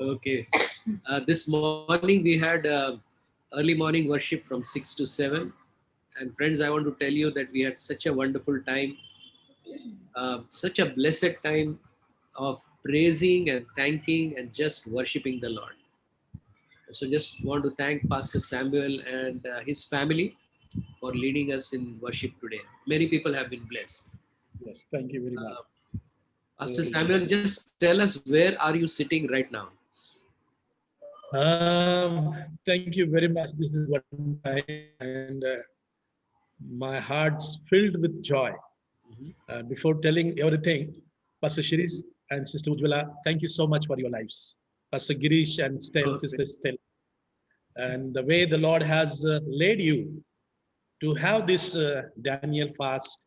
Okay. This morning we had early morning worship from 6 to 7. And friends, I want to tell you that we had such a wonderful time, such a blessed time of praising and thanking and just worshiping the Lord. So just want to thank Pastor Samuel and his family for leading us in worship today. Many people have been blessed. Yes, thank you very much. Pastor Samuel, just tell us, where are you sitting right now? Thank you very much. This is wonderful time, and my heart's filled with joy. Before telling everything, Pastor Shirish and Sister Ujjwala, thank you so much for your lives. Pastor Girish and Sister Stella, and the way the Lord has led you to have this Daniel fast,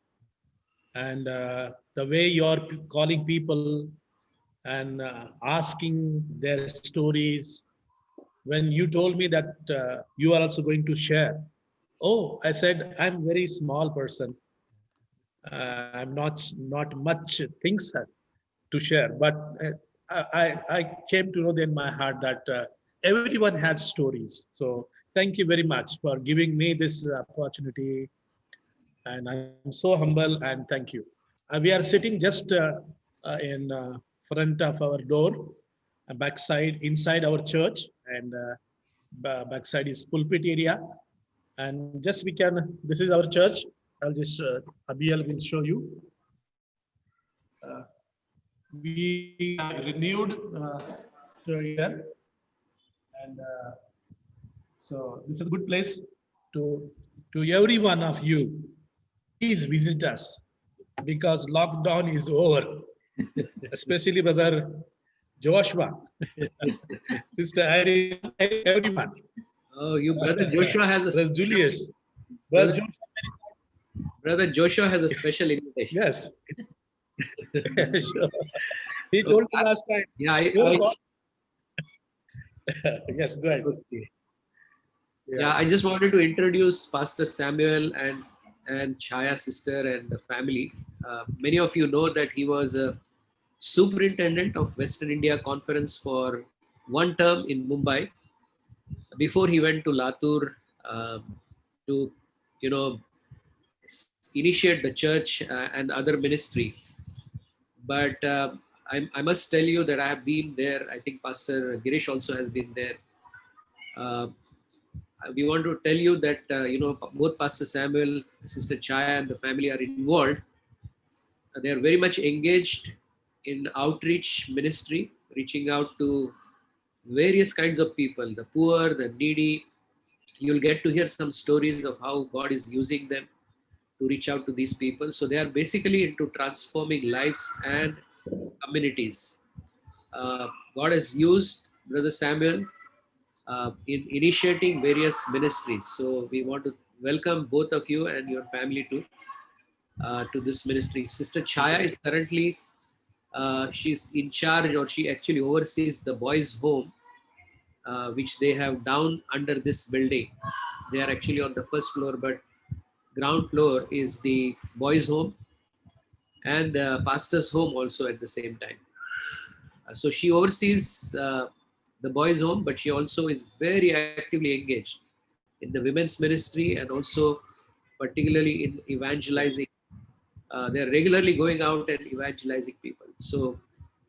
and the way you're calling people and asking their stories. When you told me that you are also going to share, oh, I said, I'm very small person. I'm not much things to share, but I came to know in my heart that everyone has stories. So thank you very much for giving me this opportunity, and I'm so humble and thank you. We are sitting just in front of our door, backside inside our church, and backside is pulpit area, and just we can. This is our church. I'll just Abiel will show you. We renewed here, and so this is a good place to every one of you. Please visit us because lockdown is over, especially Brother Joshua, Sister Irene, everyone. Oh, you brother Joshua has a Brother Julius. Brother Joshua has a special invitation. Yes. Sure. He told me last time. Yeah, yes, go ahead. Okay. Yes. Yeah, I just wanted to introduce Pastor Samuel and Chaya sister and the family. Many of you know that he was a superintendent of Western India Conference for one term in Mumbai before he went to Latur to, initiate the church and other ministry. But I must tell you that I have been there. I think Pastor Girish also has been there. We want to tell you that both Pastor Samuel, Sister Chaya, and the family are involved. They are very much engaged in outreach ministry, reaching out to various kinds of people, the poor, the needy. You'll get to hear some stories of how God is using them to reach out to these people. So they are basically into transforming lives and communities. God has used Brother Samuel in initiating various ministries. So we want to welcome both of you and your family to this ministry. Sister Chaya is currently she's in charge, or she actually oversees the boys' home, which they have down under this building. They are actually on the first floor, but ground floor is the boys' home and pastor's home also at the same time. So she oversees the boys' home, but she also is very actively engaged in the women's ministry and also particularly in evangelizing. They're regularly going out and evangelizing people. So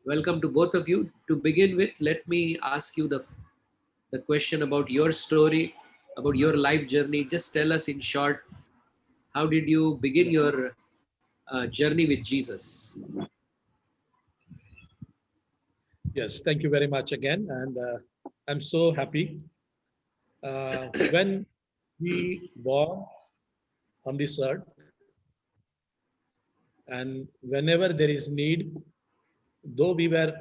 welcome to both of you. To begin with, let me ask you the question about your story, about your life journey. Just tell us in short, how did you begin your journey with Jesus? Yes, thank you very much again. And I'm so happy. When we born on this earth, and whenever there is need, though we were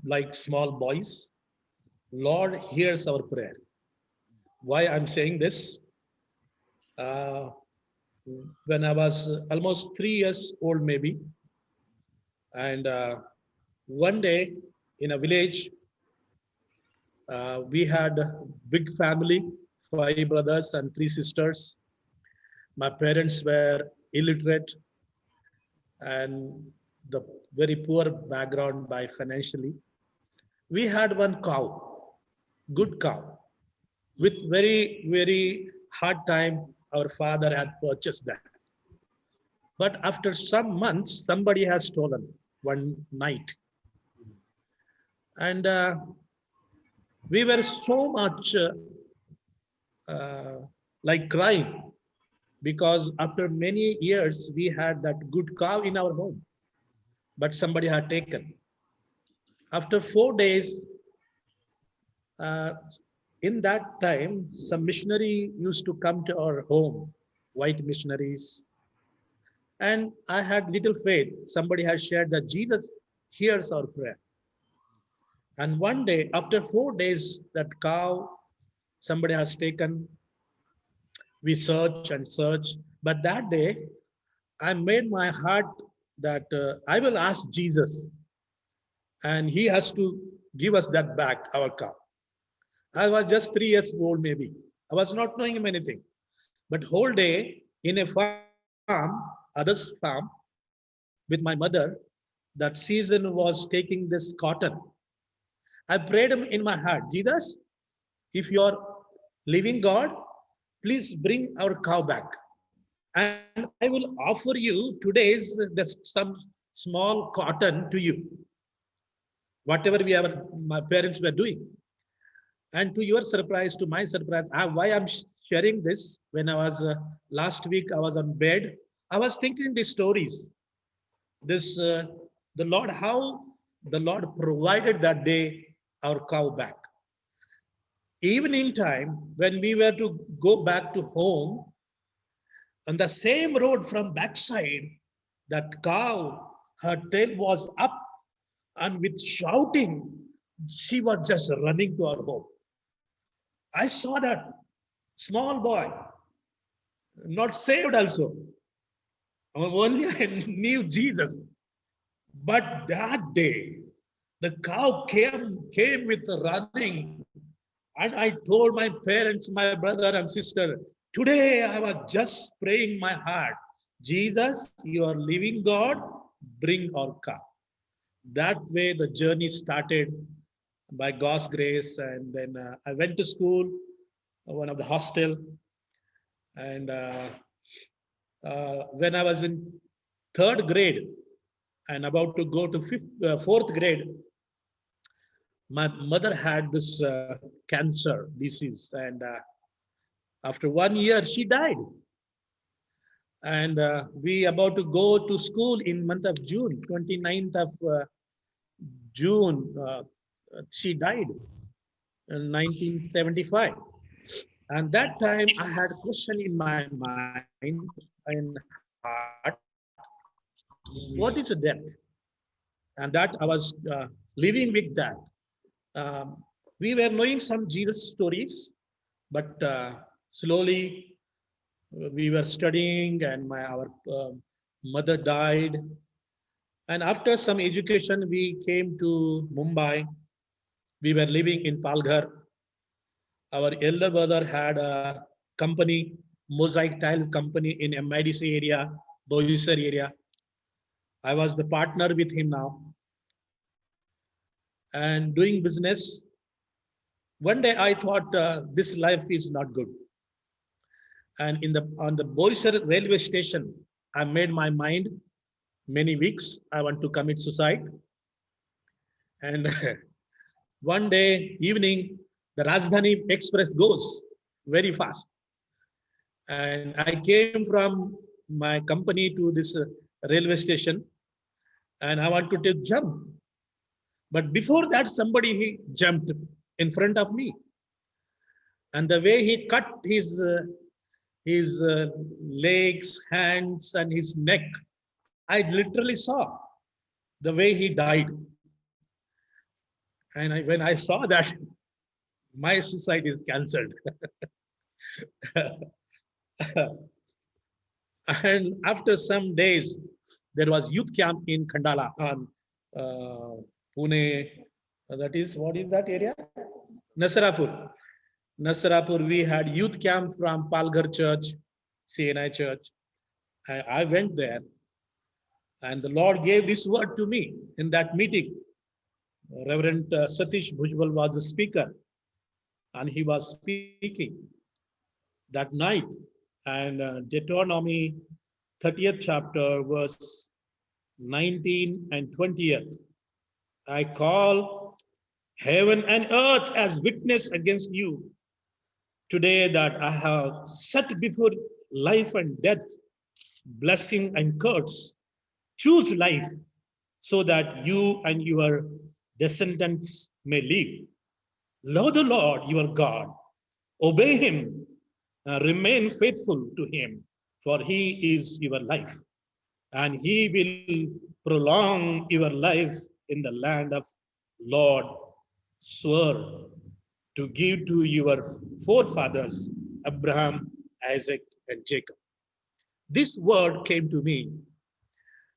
like small boys, Lord hears our prayer. Why I'm saying this? When I was almost 3 years old, maybe, and one day in a village, we had a big family, 5 brothers and 3 sisters. My parents were illiterate and the very poor background by financially. We had one cow, good cow, with very, very hard time. Our father had purchased that. But after some months, somebody has stolen one night. And we were so much uh, like crying because after many years, we had that good cow in our home, but somebody had taken. After 4 days, uh, in that time, some missionary used to come to our home, white missionaries. And I had little faith. Somebody had shared that Jesus hears our prayer. And one day, after 4 days, that cow somebody has taken, we search and search. But that day, I made my heart that I will ask Jesus and he has to give us that back, our cow. I was just 3 years old, maybe. I was not knowing him anything. But whole day in a farm, others' farm, with my mother, that season was taking this cotton. I prayed him in my heart, Jesus, if you are living God, please bring our cow back. And I will offer you today's some small cotton to you, whatever my parents were doing. And to your surprise, to my surprise, why I'm sharing this, when I was last week, I was on bed, I was thinking these stories. This, the Lord, how the Lord provided that day our cow back. Evening time, when we were to go back to home, on the same road from backside, that cow, her tail was up, and with shouting, she was just running to our home. I saw that small boy, not saved also. Only I knew Jesus. But that day, the cow came with running. And I told my parents, my brother and sister, today I was just praying my heart, Jesus, you are living God, bring our cow. That way the journey started by God's grace. And then I went to school, one of the hostel. And when I was in third grade and about to go to fourth grade, my mother had this cancer disease. And after 1 year, she died. And we about to go to school in month of June, 29th of June, she died in 1975. And that time I had a question in my mind and heart, what is a death? And that I was living with that. We were knowing some Jesus stories, but slowly we were studying and our mother died. And after some education, we came to Mumbai. We were living in Palghar. Our elder brother had a company, Mosaic Tile Company in MIDC area, Boisar area. I was the partner with him now. And doing business, one day I thought this life is not good. And on the Boisar railway station, I made my mind many weeks, I want to commit suicide. And one day evening, the Rajdhani Express goes very fast. And I came from my company to this railway station and I want to take jump. But before that, somebody he jumped in front of me. And the way he cut his legs, hands, and his neck, I literally saw the way he died. And when I saw that, my suicide is cancelled. And after some days, there was youth camp in Khandala on Pune. That is, what is that area? Nasarapur. Nasarapur, we had youth camp from Palghar Church, CNI Church. I went there and the Lord gave this word to me in that meeting. Reverend Satish Bhujbal was the speaker, and he was speaking that night. And Deuteronomy 30th chapter, verse 19 and 20th. I call heaven and earth as witness against you today that I have set before life and death, blessing and curse. Choose life so that you and your descendants may live. Love the Lord your God, obey him, remain faithful to him, for he is your life, and he will prolong your life in the land of Lord swore to give to your forefathers, Abraham, Isaac, and Jacob. This word came to me,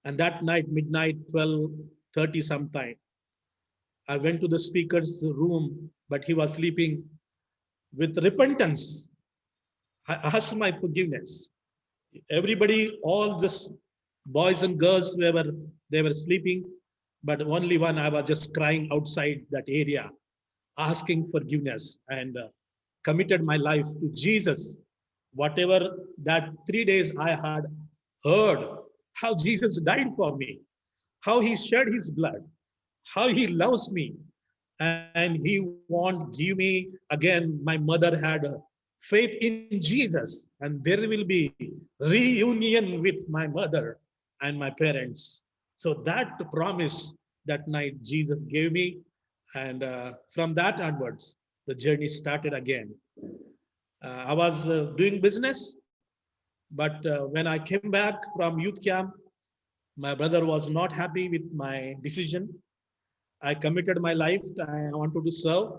and that night, midnight, 12:30 sometime, I went to the speaker's room, but he was sleeping. With repentance, I asked my forgiveness. Everybody, all this boys and girls, they were sleeping, but only one, I was just crying outside that area, asking forgiveness, and committed my life to Jesus. Whatever that 3 days I had heard, how Jesus died for me, how he shed his blood, how he loves me, and he won't give me again. My mother had faith in Jesus, and there will be reunion with my mother and my parents. So that promise that night Jesus gave me, and from that onwards, the journey started again. I was doing business, but when I came back from youth camp, my brother was not happy with my decision. I committed my life. I wanted to serve,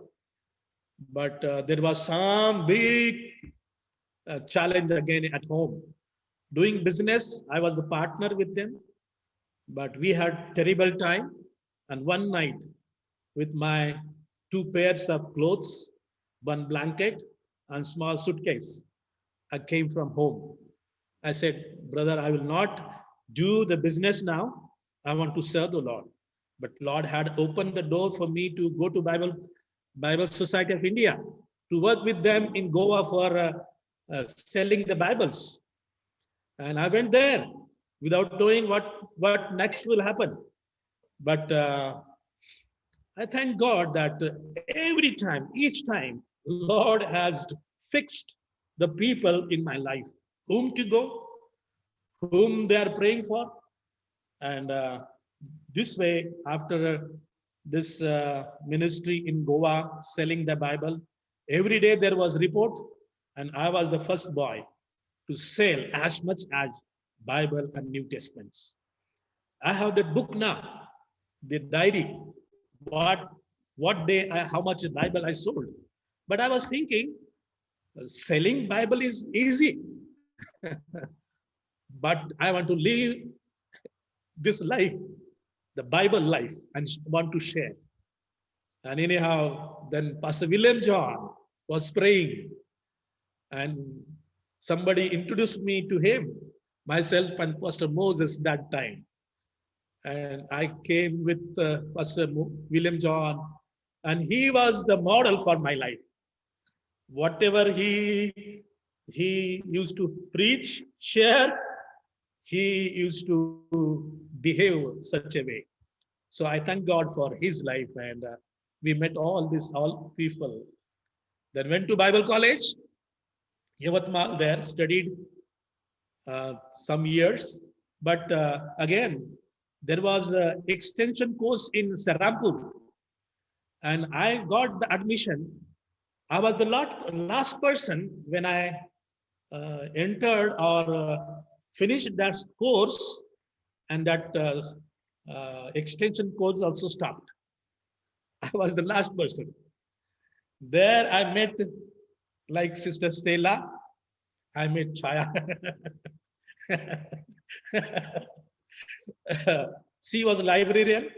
but there was some big challenge again at home. Doing business, I was the partner with them, but we had terrible time. And one night, with my two pairs of clothes, one blanket, and small suitcase, I came from home. I said, brother, I will not do the business now. I want to serve the Lord. But Lord had opened the door for me to go to Bible Society of India, to work with them in Goa for selling the Bibles. And I went there without knowing what next will happen. But I thank God that every time, each time, Lord has fixed the people in my life, whom to go, whom they are praying for. And this way, after this ministry in Goa, selling the Bible, every day there was report, and I was the first boy to sell as much as Bible and New Testaments. I have the book now, the diary, what what day, how much Bible I sold. But I was thinking, selling Bible is easy, but I want to live this life, the Bible life, and want to share. And anyhow, then Pastor William John was praying, and somebody introduced me to him, myself and Pastor Moses that time. And I came with Pastor William John, and he was the model for my life. Whatever he used to preach, share, he used to behave such a way. So I thank God for his life, and we met all people. Then went to Bible college, Yavatmal, there studied some years, but again there was an extension course in Serampur, and I got the admission. I was the last person when I entered or finished that course, and that extension course also stopped. I was the last person. There I met like Sister Stella, I met Chaya. She was a librarian,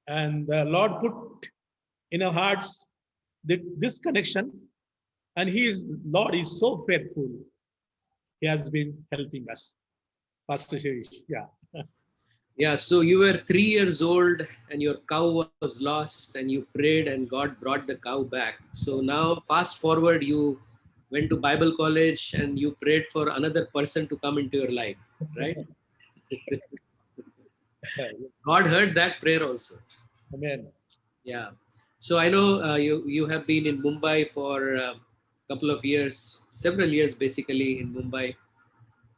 and the Lord put in our hearts this connection, and Lord is so faithful. He has been helping us. Pastor Shirish, yeah. Yeah, so you were 3 years old and your cow was lost and you prayed and God brought the cow back. So now, fast forward, you went to Bible college and you prayed for another person to come into your life, right? God heard that prayer also. Amen. Yeah. So I know you have been in Mumbai for a couple of years, several years basically in Mumbai.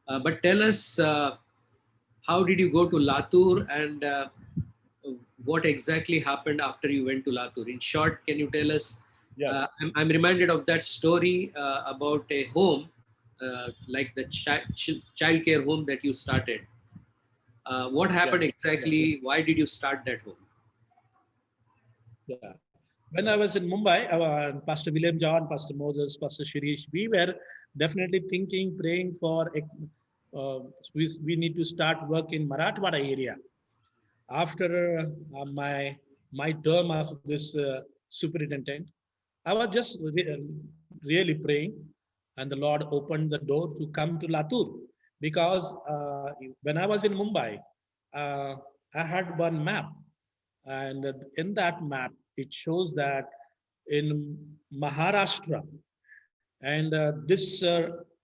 But tell us, how did you go to Latur and what exactly happened after you went to Latur? In short, can you tell us? Yes. I'm reminded of that story about a home, like the child care home that you started. What happened Yes. Yes. exactly? Why did you start that home? Yeah. When I was in Mumbai, Pastor William John, Pastor Moses, Pastor Shirish, we were definitely thinking, praying for, we need to start work in Marathwada area. After my term of this superintendent, I was just really praying, and the Lord opened the door to come to Latur because when I was in Mumbai, uh, I had one map, and in that map, it shows that in Maharashtra and this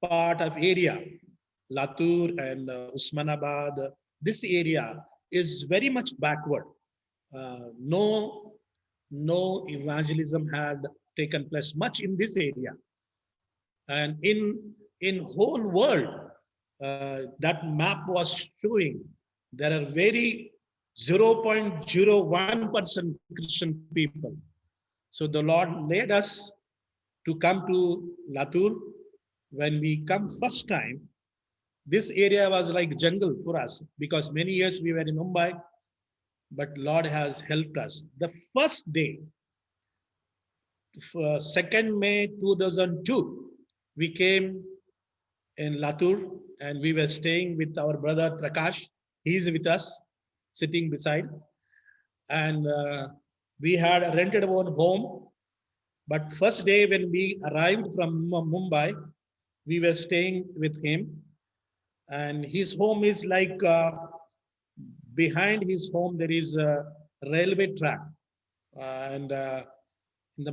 part of area, Latur and Usmanabad, this area is very much backward. No, no evangelism had taken place much in this area, and in whole world, that map was showing there are very 0.01% Christian people. So the Lord led us to come to Latur. When we come first time, this area was like jungle for us because many years we were in Mumbai, but Lord has helped us. The first day, 2nd May 2002, we came in Latur and we were staying with our brother Prakash. He's with us, sitting beside. And we had rented our home. But first day when we arrived from Mumbai, we were staying with him. And his home is like behind his home, there is a railway track. And in the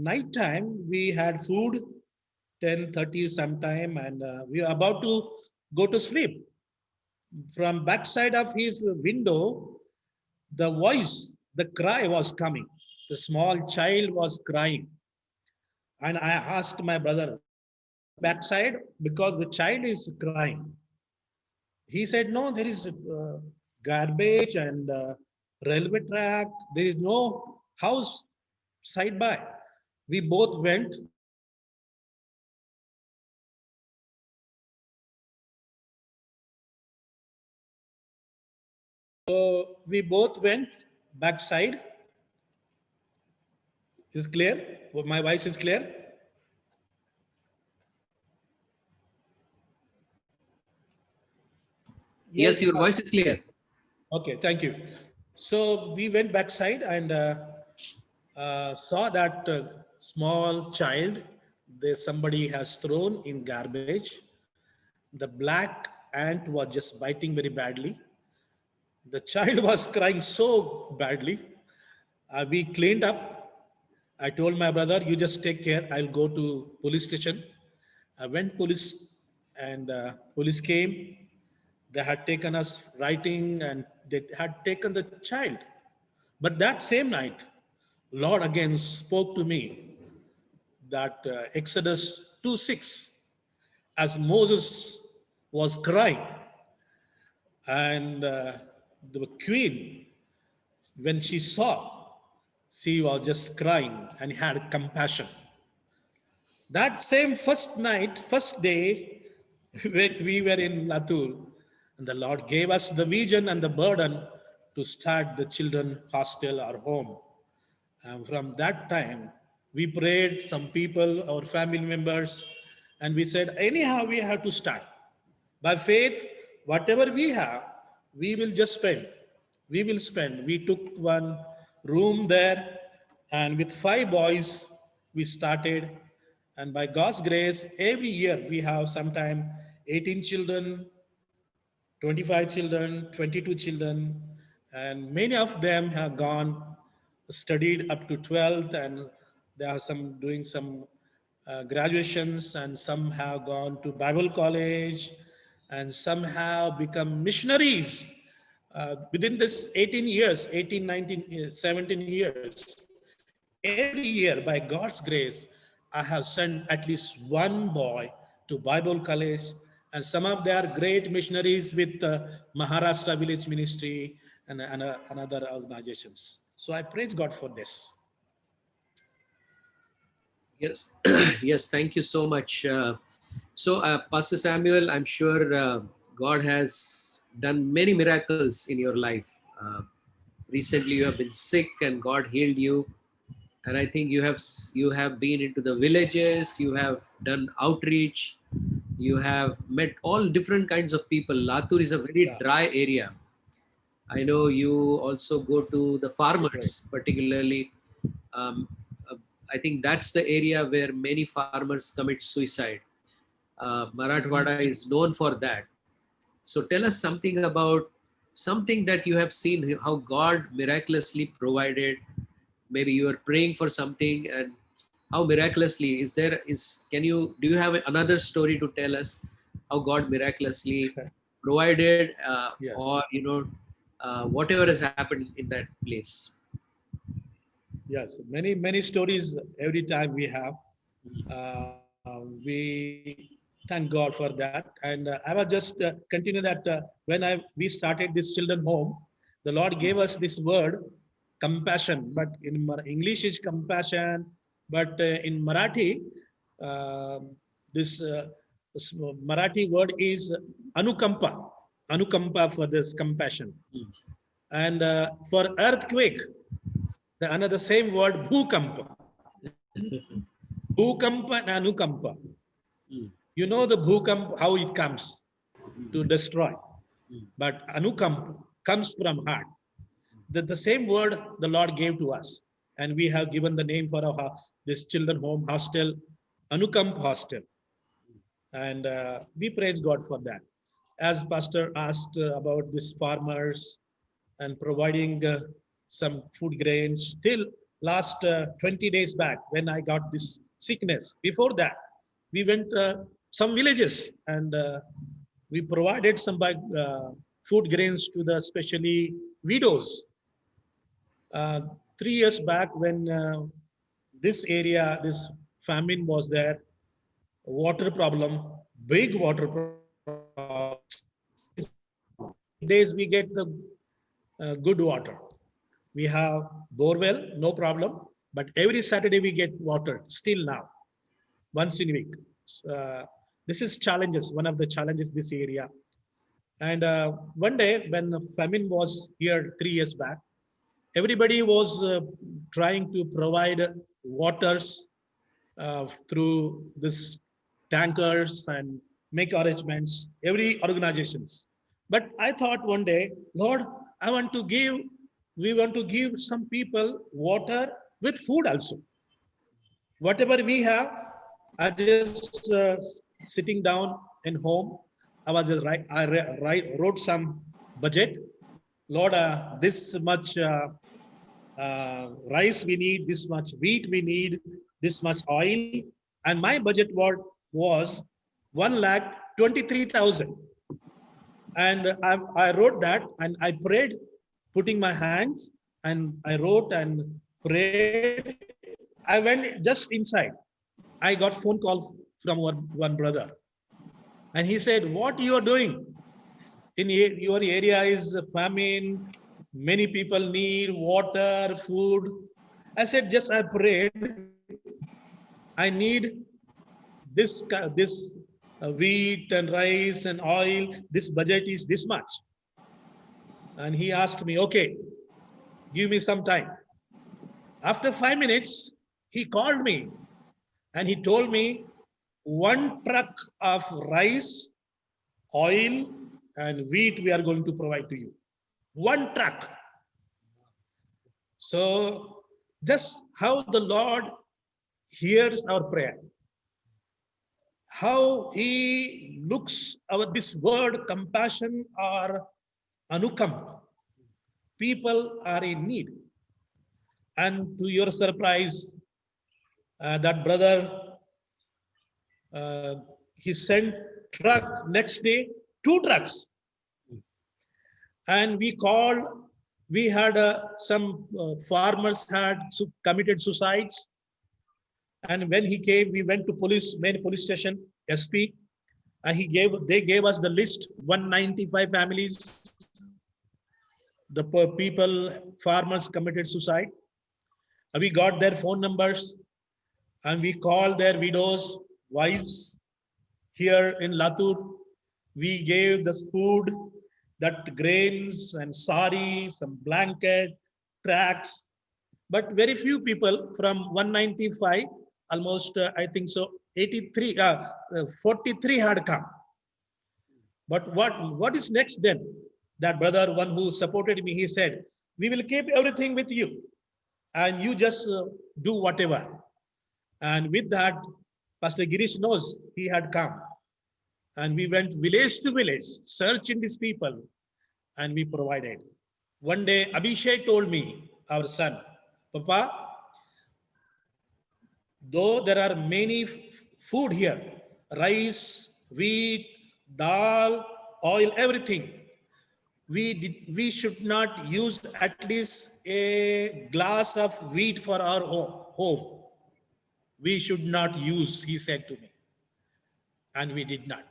night time, we had food 10:30 sometime, and we were about to go to sleep. From backside of his window, the voice, the cry was coming. The small child was crying. And I asked my brother, backside, because the child is crying. He said, no, there is garbage and railway track. There is no house side by. We both went. So we both went backside. Is clear? My voice is clear? Yes, your voice is clear. Okay, thank you. So we went backside and saw that small child there somebody has thrown in garbage. The black ant was just biting very badly. The child was crying so badly. We cleaned up. I told my brother, you just take care. I'll go to police station. I went police and police came. They had taken us writing and they had taken the child. But that same night, Lord again spoke to me that Exodus 2:6, as Moses was crying, and the queen, when she saw, she was just crying and had compassion. That same first night, first day, when we were in Latur, and the Lord gave us the vision and the burden to start the children hostel or home. And from that time, we prayed, some people, our family members, and we said, anyhow, we have to start. By faith, whatever we have, we will just spend. We will spend. We took one room there, and with 5 boys, we started. And by God's grace, every year we have sometime 18 children, 25 children, 22 children, and many of them have gone, studied up to 12th, and there are some doing some graduations, and some have gone to Bible college, and some have become missionaries. Within this 18 years, 18, 19, 17 years, every year, by God's grace, I have sent at least one boy to Bible college, and some of them are great missionaries with Maharashtra Village Ministry and other organizations. So I praise God for this. Yes, yes, thank you so much. Pastor Samuel, I'm sure God has done many miracles in your life. Recently, you have been sick, and God healed you. And I think you have been into the villages. You have done outreach. You have met all different kinds of people. Latur is a very Yeah, dry area. I know you also go to the right. farmers, particularly. Um, uh, I think that's the area where many farmers commit suicide. Marathwada Mhm. is known for that. So tell us something about something that you have seen, how God miraculously provided. Maybe you are praying for something, and how miraculously can you, do you have another story to tell us how God miraculously provided, Yes, or whatever has happened in that place? yes. Many stories every time we have. We thank God for that. And I will just continue that we started this children home, the Lord gave us this word, compassion. But in English is compassion, but in Marathi, uh, this Marathi word is anukampa, anukampa for this compassion. Mm, And for earthquake, the another same word bhukampa, bhukampa and anukampa. mm, You know the bhukamp, how it comes to destroy. mm, But anukamp comes from heart. The same word the Lord gave to us. And we have given the name for our this children home hostel, Anukamp Hostel. And we praise God for that. As Pastor asked about these farmers and providing some food grains, still last 20 days back when I got this sickness, before that, we went some villages and we provided some food grains to the especially widows. 3 years back when this area, this famine was there, water problem, big water problem. 8 days we get the good water. We have borewell, no problem. But every Saturday we get water still now, once in a week. Uh, this is challenges, one of the challenges this area. And one day when the famine was here 3 years back, everybody was trying to provide waters through this tankers and make arrangements, every organizations. But I thought one day, Lord, I want to give, we want to give some people water with food also. Whatever we have, I just sitting down in home. I was just wrote some budget. Lord, this much rice we need, this much wheat we need, this much oil, and my budget was 1,23,000. And I wrote that and I prayed, putting my hands, and I wrote and prayed. I went just inside. I got phone call from one brother, and he said, "What you are doing? In your area is famine. Many people need water, food." I said, "Just I prayed. I need this wheat and rice and oil. This budget is this much." And he asked me, "Okay, give me some time." After 5 minutes, he called me and he told me 1 truck of rice, oil, and wheat we are going to provide to you. 1 truck. So just how the Lord hears our prayer, how he looks our this word compassion or anukam. People are in need. And to your surprise, that brother, uh, he sent truck next day, 2 trucks. And we called, we had some farmers had committed suicides. And when he came, we went to main police station, SP, and they gave us the list, 195 families, the people, farmers committed suicide. We got their phone numbers and we called their widows, wives here in Latur. We gave the food, that grains and sari, some blanket, tracks, but very few people from 195, almost I think so, 83, 43 had come. But what is next then? That brother, one who supported me, he said, we will keep everything with you and you just do whatever. And with that, Pastor Girish knows he had come. And we went village to village, searching these people, and we provided. One day, Abhishek told me, our son, Papa, though there are many food here, rice, wheat, dal, oil, everything, we should not use at least a glass of wheat for our home. We should not use, he said to me. And we did not.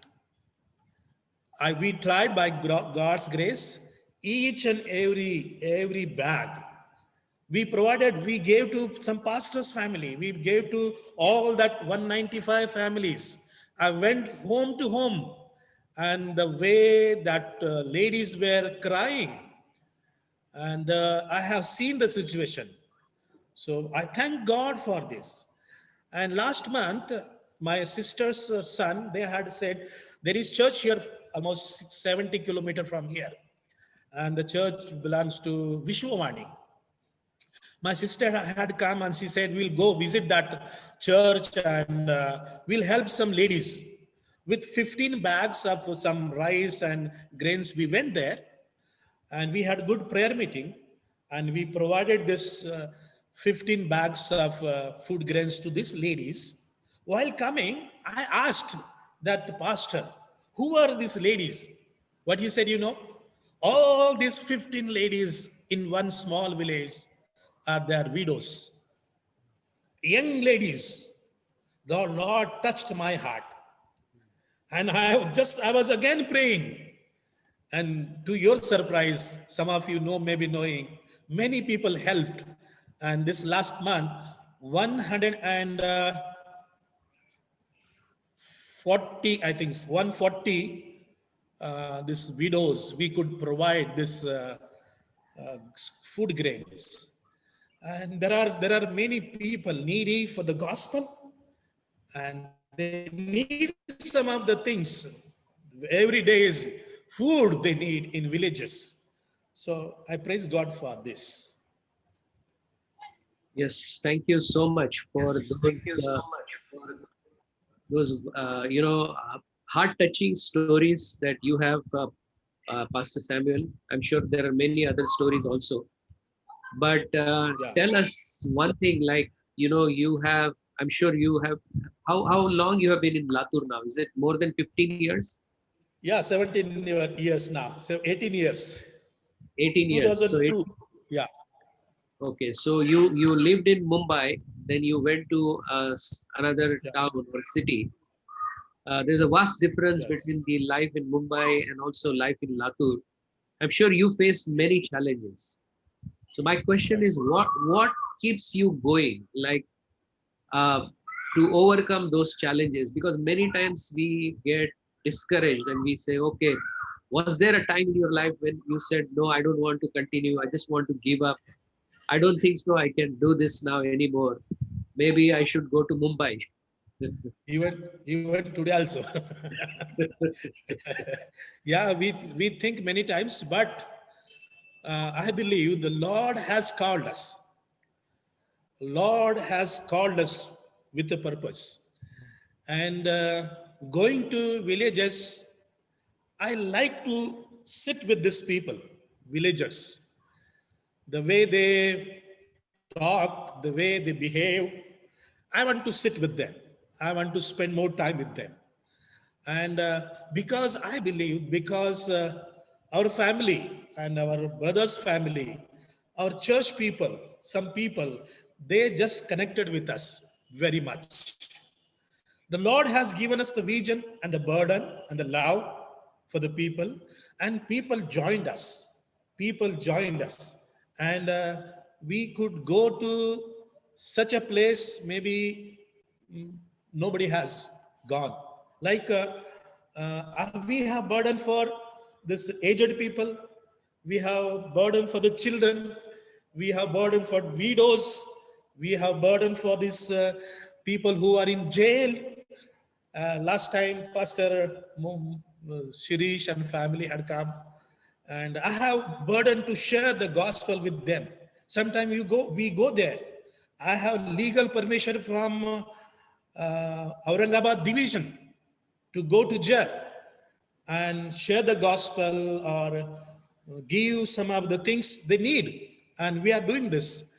We tried by God's grace, each and every bag. We provided, we gave to some pastor's family. We gave to all that 195 families. I went home to home, and the way that ladies were crying, and I have seen the situation. So I thank God for this. And last month, my sister's son, they had said, there is church here almost 70 kilometers from here. And the church belongs to Vishwavani. My sister had come and she said, we'll go visit that church and we'll help some ladies. With 15 bags of some rice and grains, we went there and we had good prayer meeting and we provided this 15 bags of food grains to these ladies. While coming, I asked that pastor, who are these ladies? What he said, all these 15 ladies in one small village are their widows. Young ladies, the Lord touched my heart. And I was again praying. And to your surprise, some of you know, maybe knowing, many people helped. And this last month, 140, I think, 140 these widows, we could provide this food grains. And there are many people needy for the gospel, and they need some of the things. Every day is food they need in villages. So I praise God for this. Yes, thank you so much for those heart-touching stories that you have, Pastor Samuel. I'm sure there are many other stories also. But tell us one thing, like, you have, I'm sure you have, how long you have been in Latur now? Is it more than 15 years? Yeah, 17 years now. So 18 years. 18 years. 2002. So yeah. Okay, so you lived in Mumbai, then you went to another town or city. There's a vast difference between the life in Mumbai and also life in Latur. I'm sure you faced many challenges. So my question is, what keeps you going, like to overcome those challenges? Because many times we get discouraged and we say, okay, was there a time in your life when you said, no, I don't want to continue, I just want to give up, I don't think so I can do this now anymore, maybe I should go to Mumbai? Even today also. Yeah, we think many times, but I believe the Lord has called us. Lord has called us with a purpose. And going to villages, I like to sit with these people, villagers. The way they talk, the way they behave, I want to sit with them. I want to spend more time with them. And because I believe, because our family and our brother's family, our church people, some people, they just connected with us very much. The Lord has given us the vision and the burden and the love for the people, and people joined us. People joined us, and we could go to such a place maybe nobody has gone. Like we have burden for this aged people, we have burden for the children, we have burden for widows, we have burden for these people who are in jail. Last time, Pastor Shirish and family had come, and I have burden to share the gospel with them. Sometimes we go there. I have legal permission from Aurangabad division to go to jail and share the gospel or give some of the things they need. And we are doing this.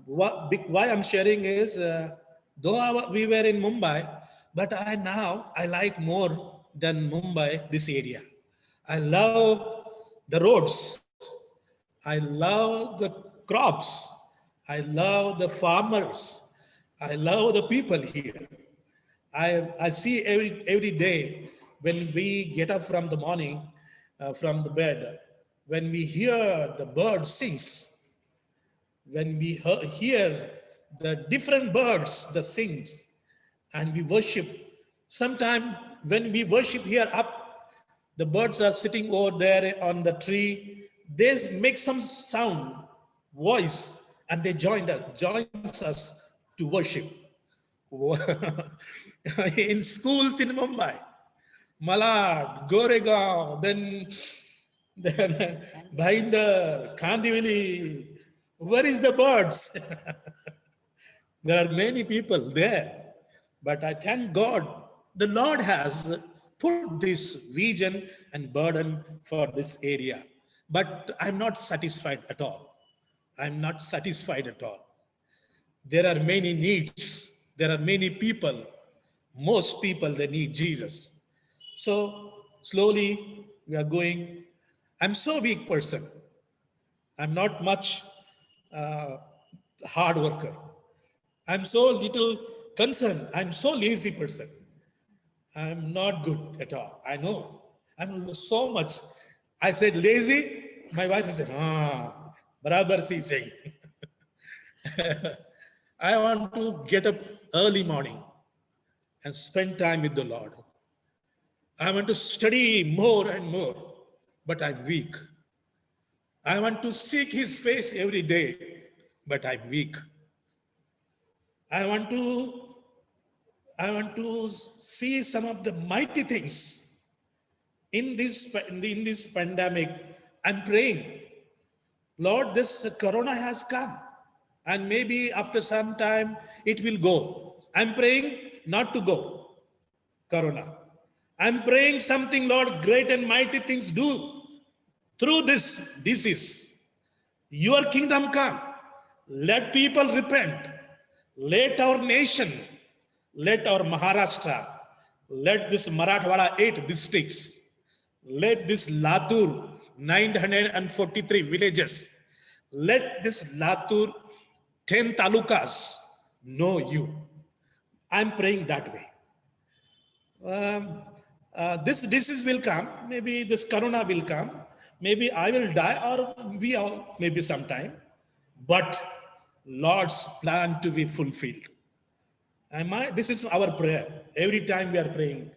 Why I'm sharing is, though we were in Mumbai, but I like more than Mumbai, this area. I love the roads. I love the crops. I love the farmers. I love the people here. I see every day when we get up from the morning, from the bed, when we hear the bird sings, when we hear the different birds that sings, and we worship. Sometime when we worship here up, the birds are sitting over there on the tree. They make some sound, voice, and they joins us to worship. In schools in Mumbai, Malad, Goregaon, then Bhainder, Kandivali. Where is the birds? There are many people there, but I thank God the Lord has put this vision and burden for this area. But I'm not satisfied at all. I'm not satisfied at all. There are many needs. There are many people. Most people, they need Jesus. So slowly we are going. I'm so weak person. I'm not much uh, hard worker. I'm so little concerned. I'm so lazy person. I'm not good at all. I know. I'm so much. I said lazy. My wife said, barabar si saying. I want to get up early morning and spend time with the Lord. I want to study more and more, but I'm weak. I want to seek his face every day, but I'm weak. I want to see some of the mighty things in this pandemic. I'm praying, Lord, this corona has come, and maybe after some time it will go. I'm praying not to go, corona. I'm praying something, Lord, great and mighty things do through this disease. Your kingdom come. Let people repent. Let our nation, let our Maharashtra, let this Marathwada 8 districts, let this Latur 943 villages, let this Latur 10 talukas know you. I'm praying that way. This disease will come, maybe this corona will come, maybe I will die, or we all, maybe sometime, but Lord's plan to be fulfilled. This is our prayer. Every time we are praying,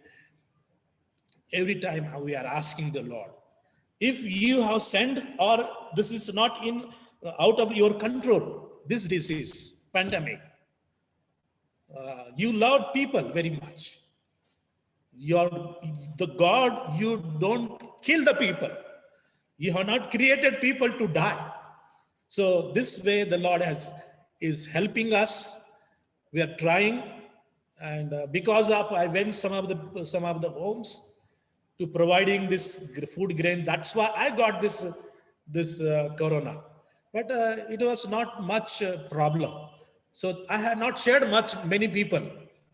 every time we are asking the Lord, if you have sent, or this is not out of your control, this disease, pandemic, you love people very much. The God, you don't kill the people. You have not created people to die. So this way the Lord is helping us. We are trying And because of I went some of the homes to providing this food grain. That's why I got this corona. But it was not much problem. So I had not shared many people.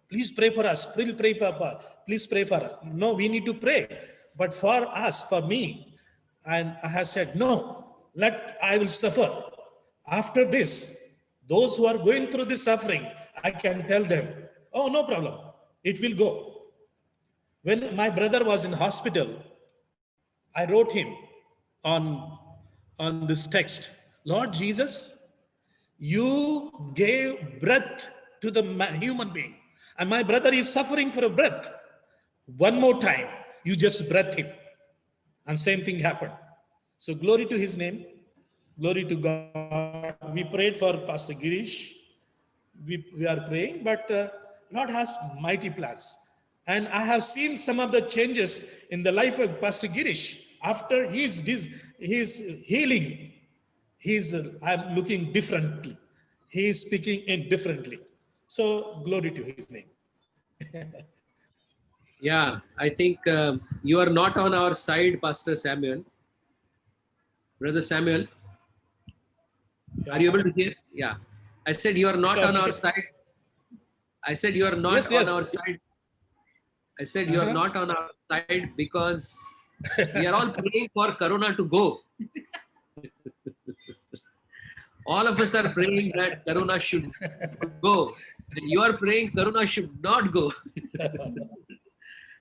Please pray for us. Please pray for us. Please pray for us. No, we need to pray. But for us, for me, and I have said, no, let I will suffer. After this, those who are going through this suffering, I can tell them, oh, no problem. It will go. When my brother was in hospital, I wrote him on, on this text, Lord Jesus, you gave breath to the human being. And my brother is suffering for a breath. One more time, you just breathe him. And same thing happened. So glory to his name. Glory to God. We prayed for Pastor Girish. We are praying, but Lord has mighty plans. And I have seen some of the changes in the life of Pastor Girish. After his healing, I'm looking differently. He is speaking in differently. So glory to his name. Yeah, I think you are not on our side, Pastor Samuel. Brother Samuel, Yeah. are you able to hear? Yeah. I said you are not on our Okay. side. I said you are not Yes, on yes. our side. I said you are not on our side because we are all praying for Corona to go. All of us are praying that Corona should go. And you are praying Corona should not go.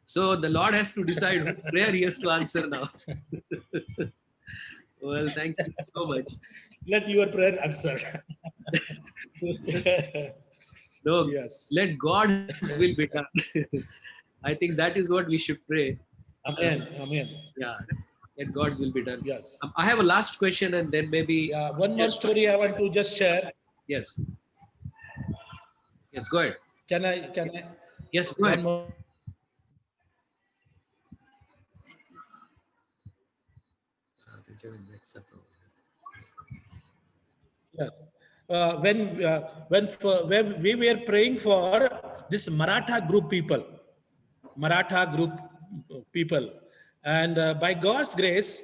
So the Lord has to decide whose prayer he has to answer now. Well, thank you so much. Let your prayer answer. No, Yes. let God's will be done. I think that is what we should pray. Amen. Amen. Yeah, let God's will be done. Yes. I have a last question and then maybe. Yeah. One more story I want to just share. Yes. Yes, go ahead. Can I? Yes, go One ahead. more. Yes. When we were praying for this Maratha group people, and by God's grace,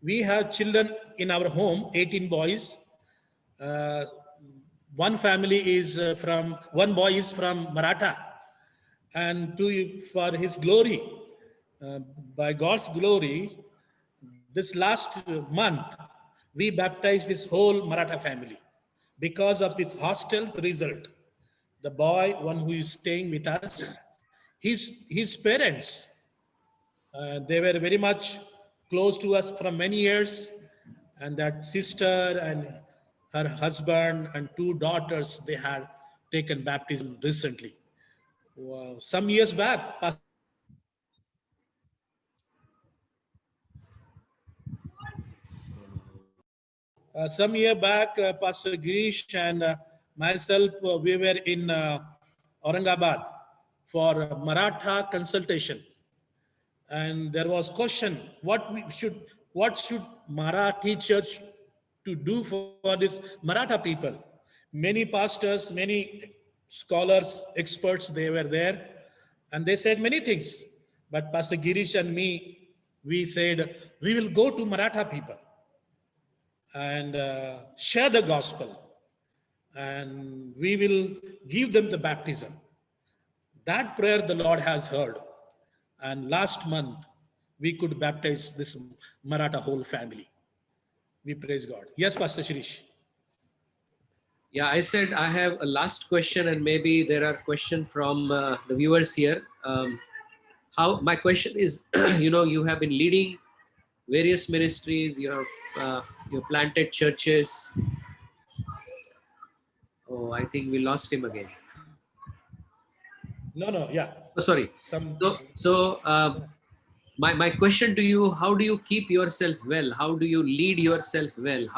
we have children in our home, 18 boys. One family is one boy is from Maratha, and for his glory, by God's glory, this last month, we baptized this whole Maratha family because of this hostel result. The boy, one who is staying with us, his parents, they were very much close to us from many years, and that sister and her husband and two daughters, they had taken baptism recently. Wow. Some years back, Pastor Girish and myself, we were in Aurangabad for Maratha consultation, and there was question what should Marathi church to do for this Maratha people. Many pastors, many scholars, experts, they were there, and they said many things. But Pastor Girish and me, we said we will go to Maratha people and share the gospel, and we will give them the baptism. That prayer the Lord has heard, and last month we could baptize this Maratha whole family. We praise God. Yes, Pastor Shirish. Yeah, I said I have a last question and maybe there are questions from the viewers here. My question is, you have been leading various ministries, you planted churches. Oh, I think we lost him again. No, yeah. Oh, sorry. My question to you, how do you keep yourself well? How do you lead yourself well?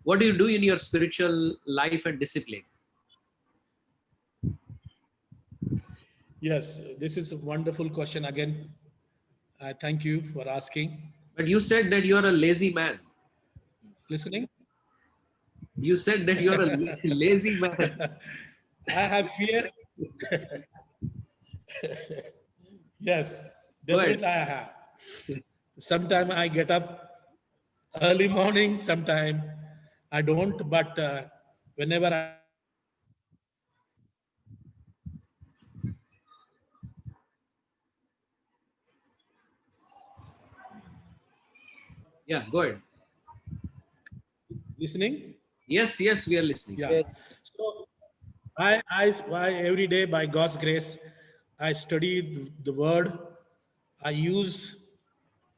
What do you do in your spiritual life and discipline? Yes, this is a wonderful question again. Thank you for asking. But you said that you're a lazy man. Listening? You said that you're a lazy man. I have fear. Yes, Go ahead. definitely I have. Sometime I get up early morning, sometime I don't, but whenever I Yeah, go ahead. listening, Yes, yes, we are listening. yeah. Yes. So I every day by God's grace, I study the word. I use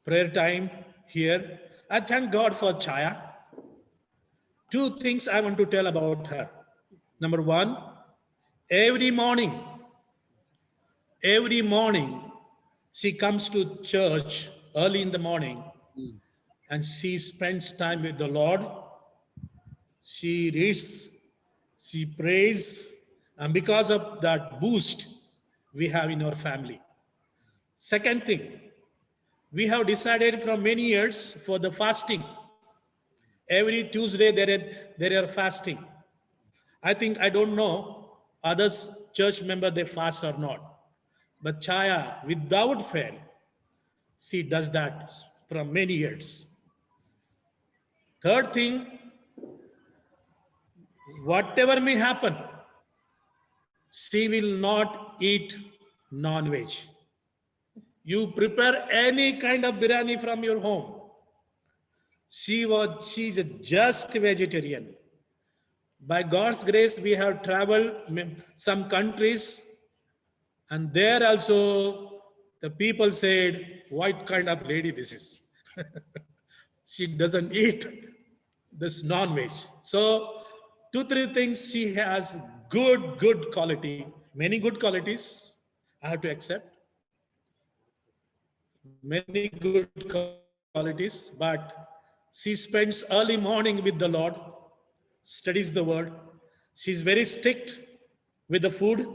prayer time here. I thank God for Chaya. Two things I want to tell about her. Number one, every morning, every morning, she comes to church early in the morning and she spends time with the Lord. She reads, she prays, and because of that boost we have in our family. Second thing, we have decided from many years for the fasting. Every Tuesday there are fasting. I think I don't know others church member they fast or not. But Chaya, without fail, she does that from many years. Third thing, whatever may happen, she will not eat non-veg. You prepare any kind of biryani from your home. She's a just vegetarian. By God's grace, we have traveled some countries, and there also the people said, "What kind of lady this is?" She doesn't eat this non-veg. So, two, three things she has good quality, many good qualities. I have to accept many good qualities, but she spends early morning with the Lord, studies the word. She's very strict with the food.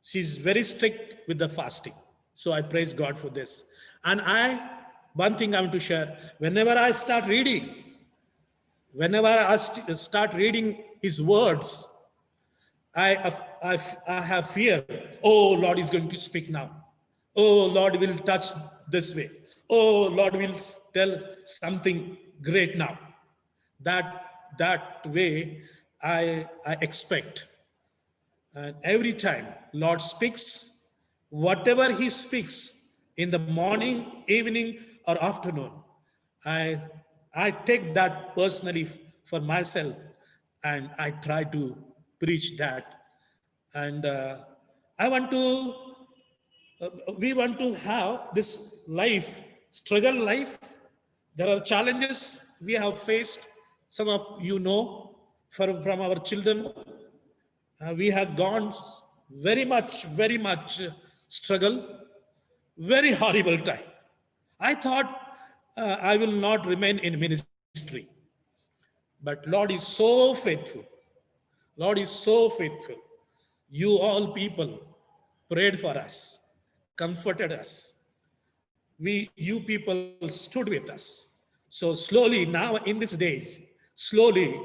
She's very strict with the fasting. So I praise God for this. And one thing I want to share, whenever I start reading, whenever I start reading his words, I have fear. Oh, Lord is going to speak now. Oh, Lord will touch this way. Oh, Lord will tell something great now. That way I expect. And every time Lord speaks, whatever he speaks in the morning, evening, or afternoon, I I take that personally for myself and I try to preach that. And I want to, we want to have this life, struggle life. There are challenges we have faced. Some of you know from our children. We have gone very much struggle, very horrible time. I thought I will not remain in ministry, but Lord is so faithful. Lord is so faithful. You all people prayed for us, comforted us. You people stood with us. So slowly now in these days, slowly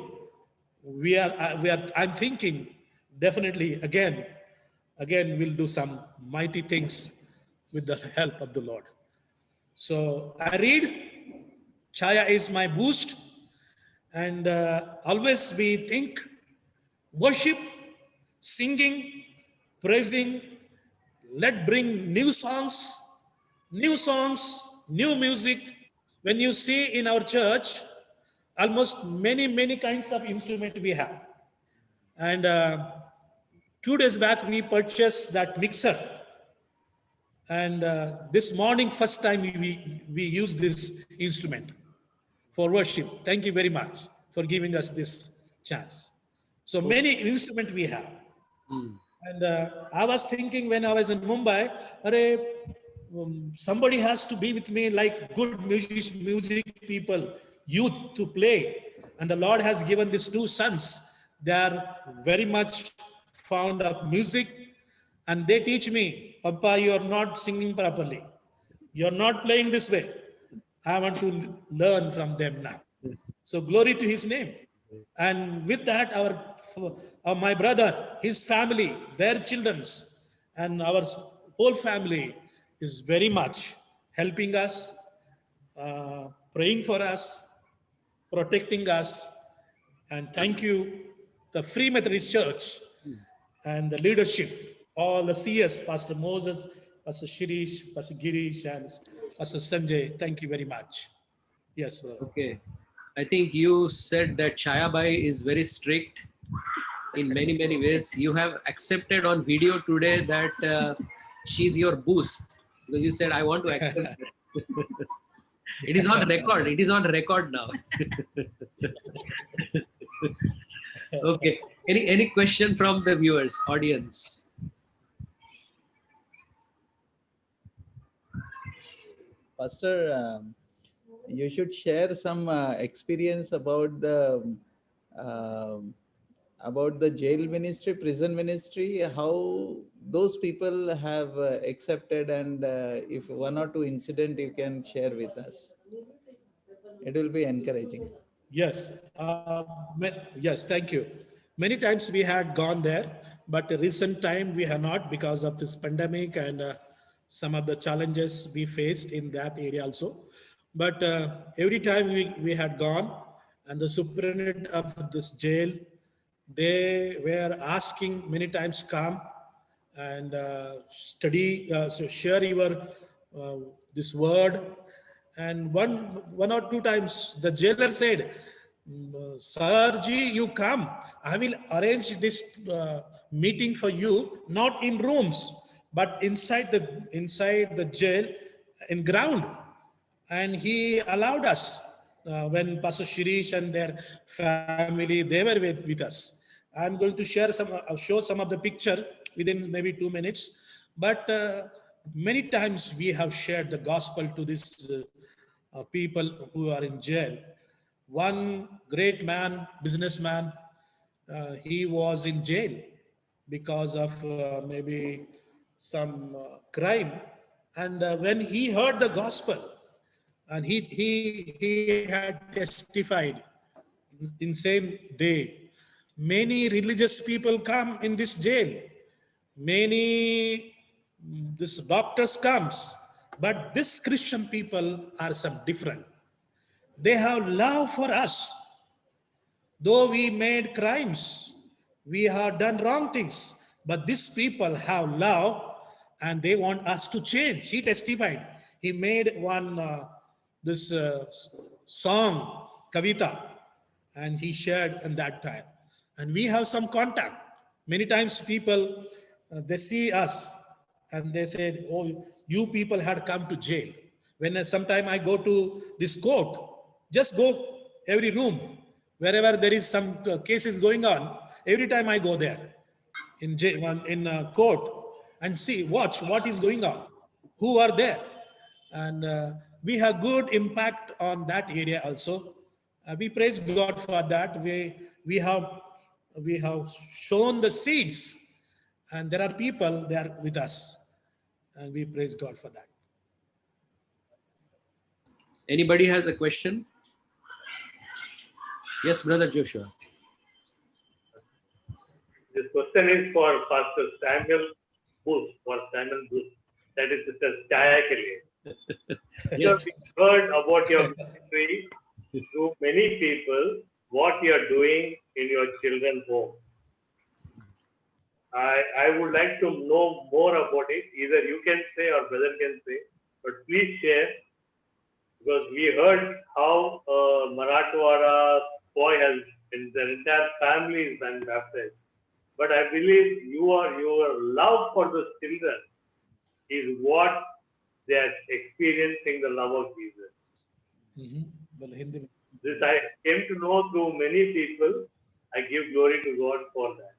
I'm thinking definitely again we'll do some mighty things with the help of the Lord. So I read, Chaya is my boost, and always we think worship, singing, praising, let bring new songs, new music. When you see in our church, almost many kinds of instrument we have. And 2 days back, we purchased that mixer. And this morning, first time we use this instrument for worship. Thank you very much for giving us this chance. So many instrument we have. And I was thinking when I was in Mumbai, somebody has to be with me like good music people, youth to play. And the Lord has given these two sons. They are very much fond of music. And they teach me, Papa, you are not singing properly. You are not playing this way. I want to learn from them now. So glory to his name. And with that, my brother, his family, their children's, and our whole family is very much helping us, praying for us, protecting us. And thank you, the Free Methodist Church and the leadership, all the CS, Pastor Moses, Pastor Shirish, Pastor Girish, and Pastor Sanjay. Thank you very much. Yes, sir. Okay. I think you said that Chayabai is very strict in many, many ways. You have accepted on video today that she's your boost because you said, I want to accept that. It is on record. It is on record now. Okay. Any question from the viewers, audience? Pastor, you should share some experience about the jail ministry, prison ministry, how those people have accepted, and if one or two incident you can share with us, it will be encouraging. Yes, yes, thank you. Many times we had gone there, but recent time we have not because of this pandemic and some of the challenges we faced in that area also. But every time we had gone, and the superintendent of this jail, they were asking many times come and study, so share your this word. And one or two times the jailer said, Sir ji, you come. I will arrange this meeting for you, not in rooms, but inside the jail, in ground. And he allowed us when Pastor Shirish and their family, they were with us. I'm going to show some of the picture within maybe 2 minutes. But many times we have shared the gospel to these people who are in jail. One great man, businessman, he was in jail because of maybe some crime. And when he heard the gospel, and he had testified in same day, many religious people come in this jail, many this doctors comes, but this Christian people are some different. They have love for us. Though we made crimes, we have done wrong things, but these people have love and they want us to change. He testified. He made one this song, Kavita, and he shared in that time. And we have some contact. Many times people, they see us and they said, oh, you people had come to jail. When sometime I go to this court, just go every room, wherever there is some cases going on, every time I go there in court and see, watch what is going on, who are there. And we have good impact on that area also. We praise God for that. We have shown the seeds, and there are people there with us, and we praise God for that. Anybody has a question? Yes, Brother Joshua. This question is for Pastor Samuel Booth, that is Sister Chaya ke liye. You have heard about your ministry to many people, what you are doing in your children's home. I would like to know more about it. Either you can say or brother can say, but please share, because we heard how Marathwada boy has, the entire family is been baptized. But I believe your love for the children is what they are experiencing the love of Jesus. This I came to know through many people. I give glory to God for that.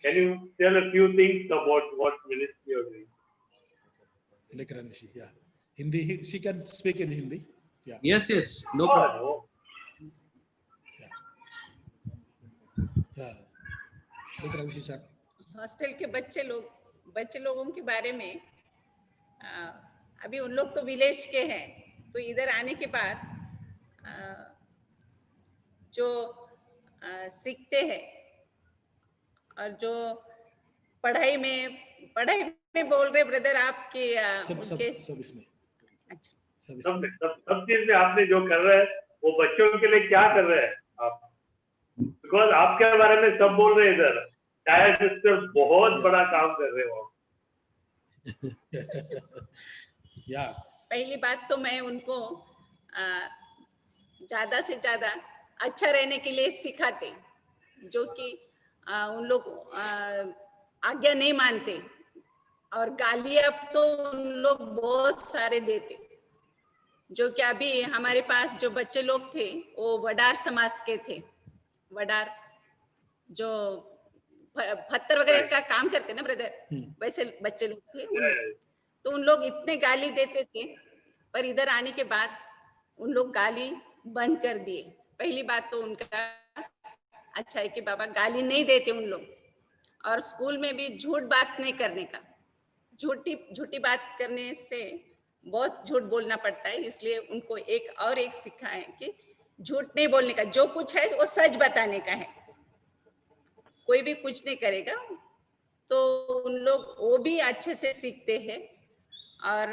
Can you tell a few things about what ministry you are doing? Yeah. Hindi, she can speak in Hindi. Yeah. Yes, no problem. No. Yeah. Hostel के बच्चे लोगों के बारे में अभी उन लोग तो विलेज के हैं, तो इधर आने के बाद जो सीखते हैं। और जो पढ़ाई में बोल रहे ब्रदर आपके सब सब उनके सब इसमें अच्छा सब सब इसमें सब चीज में आपने जो कर रहे हैं वो बच्चों के लिए क्या कर रहे हैं आप? बिकॉज आपके बारे में सब बोल रहे हैं इधर, चाहे सिस्टर बहुत बड़ा काम कर रहे हो। या पहली बात तो मैं उनको ज्यादा से ज्यादा अच्छा रहने के लिए सिखाते, जो कि उन लोग आज्ञा नहीं मानते, और गालियां तो उन लोग बहुत सारे देते। जो कि अभी हमारे पास जो बच्चे लोग थे वो वडार समाज के थे। वडार जो पत्थर वगैरह का काम करते ना ब्रदर, वैसे बच्चे लोग थे। तो उन लोग इतने गाली देते थे, पर इधर आने के बाद उन लोग गाली बंद कर दिए। पहली बात तो उनका अच्छा है कि बाबा गाली नहीं देते उन लोग, और स्कूल में भी झूठ बात नहीं करने का। झूठी बात करने से बहुत झूठ बोलना पड़ता है, इसलिए उनको एक सिखाए कि झूठ नहीं बोलने का, जो कुछ है वो सच बताने का है। कोई भी कुछ नहीं करेगा, तो उन लोग वो भी अच्छे से सीखते हैं। और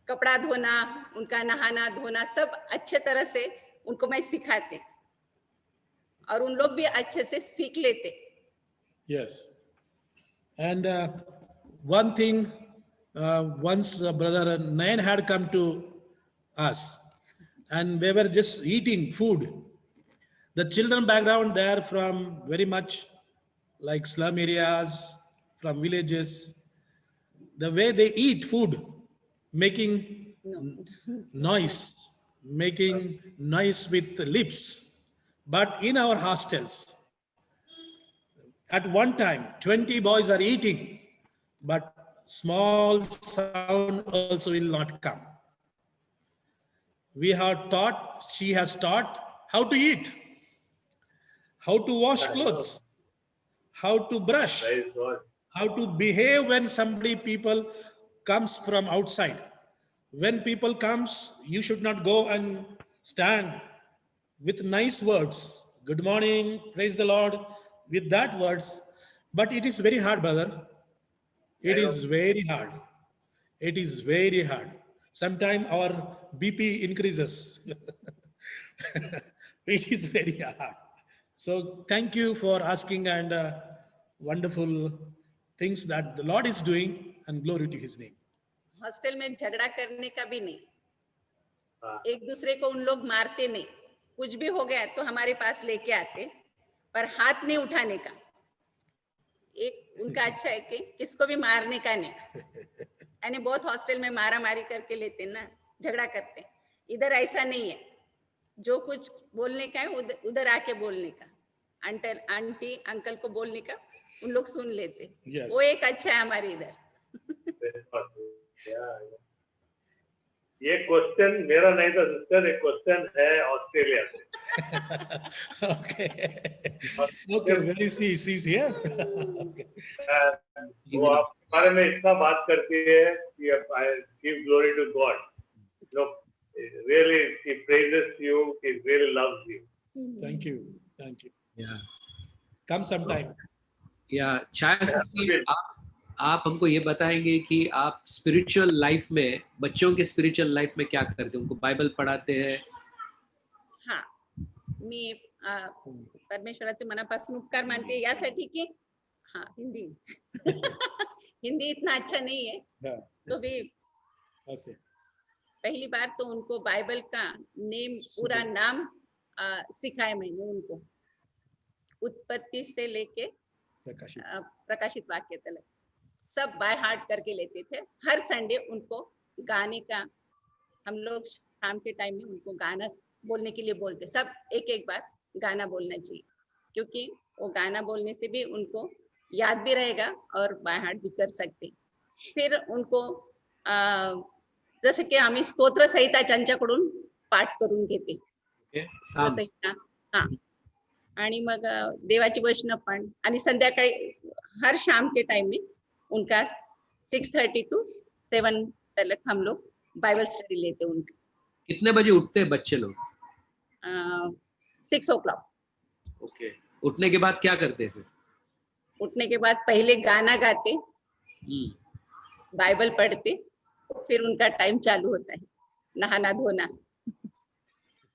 कपड़ा धोना, उनका नहाना धोना सब अच्छे तरह से उनको मैं सिखाते, और उन लोग भी अच्छे से सीख लेते। yes. And one thing, once brother Nayan had come to us, and we were just eating food. The children background, they are from very much like slum areas, from villages. The way they eat food, making making noise with the lips. But in our hostels, at one time, 20 boys are eating, but small sound also will not come. We have taught, she has taught how to eat, how to wash clothes, how to brush, Praise God. how to behave when people comes from outside. When people comes, you should not go and stand with nice words. Good morning, praise the Lord, with that words. But it is very hard, brother. It is very hard. It is very hard. Sometimes our BP increases. It is very hard. So thank you for asking, and wonderful things that the Lord is doing, and glory to his name. Hostel में झगड़ा करने का भी नहीं, हाँ। एक दूसरे को उन लोग मारते नहीं। कुछ भी हो गया तो हमारे पास लेके आते, पर हाथ नहीं उठाने का। एक उनका अच्छा है कि किसको भी मारने का नहीं। यानी बहुत हॉस्टल में मारा मारी करके लेते ना, झगड़ा करते। इधर ऐसा नहीं है, जो कुछ बोलने का है उधर आके बोलने का, अंकल आंटी अंकल को बोलने का, उन लोग सुन लेते। Yes. वो एक अच्छा है हमारे इधर। ये क्वेश्चन मेरा नहीं था सिस्टर, एक क्वेश्चन है ऑस्ट्रेलिया से। Okay, very she's here. Okay. वो आपके बारे में इतना बात करती है कि I give glory to God. You know, really she praises you, she really loves you. Thank you. Thank you. Yeah. Come sometime. या छाया, आप हमको ये बताएंगे कि आप स्पिरिचुअल लाइफ में, बच्चों के स्पिरिचुअल लाइफ में क्या करते हैं? उनको बाइबल पढ़ाते हैं? हाँ, मी परमेश्वराचे मनापासून उपकार मानते यासाठी की हाँ हिंदी हिंदी इतना अच्छा नहीं है, तो भी Okay. पहली बार तो उनको बाइबल का पूरा नाम सिखाया मैंने उनको, उत्पत्ति से लेके प्रकाशित वाक्य तक सब बाय हार्ट करके लेते थे। हर संडे उनको गाने का, हम लोग शाम के टाइम में उनको गाना बोलने के लिए बोलते, सब एक बार गाना बोलना चाहिए, क्योंकि वो गाना बोलने से भी उनको याद भी रहेगा और बाय हार्ट भी कर सकते। फिर उनको जसं की आम्ही स्तोत्र संहिता त्यांच्याकडून पाठ करून घेते, संहिता हा, आणि मग देवाची वचन पण, आणि संध्याकाळी हर शाम के टाइम में उनका 6:30 to 7 तक हम लोग बाइबल स्टडी लेते उनका। कितने बजे उठते हैं बच्चे लोग? 6 o'clock Okay. उठने के बाद क्या करते हैं फिर? उठने के बाद पहले गाना गाते, हम्म. बाइबल पढ़ते, फिर उनका टाइम चालू होता है, नहाना धोना।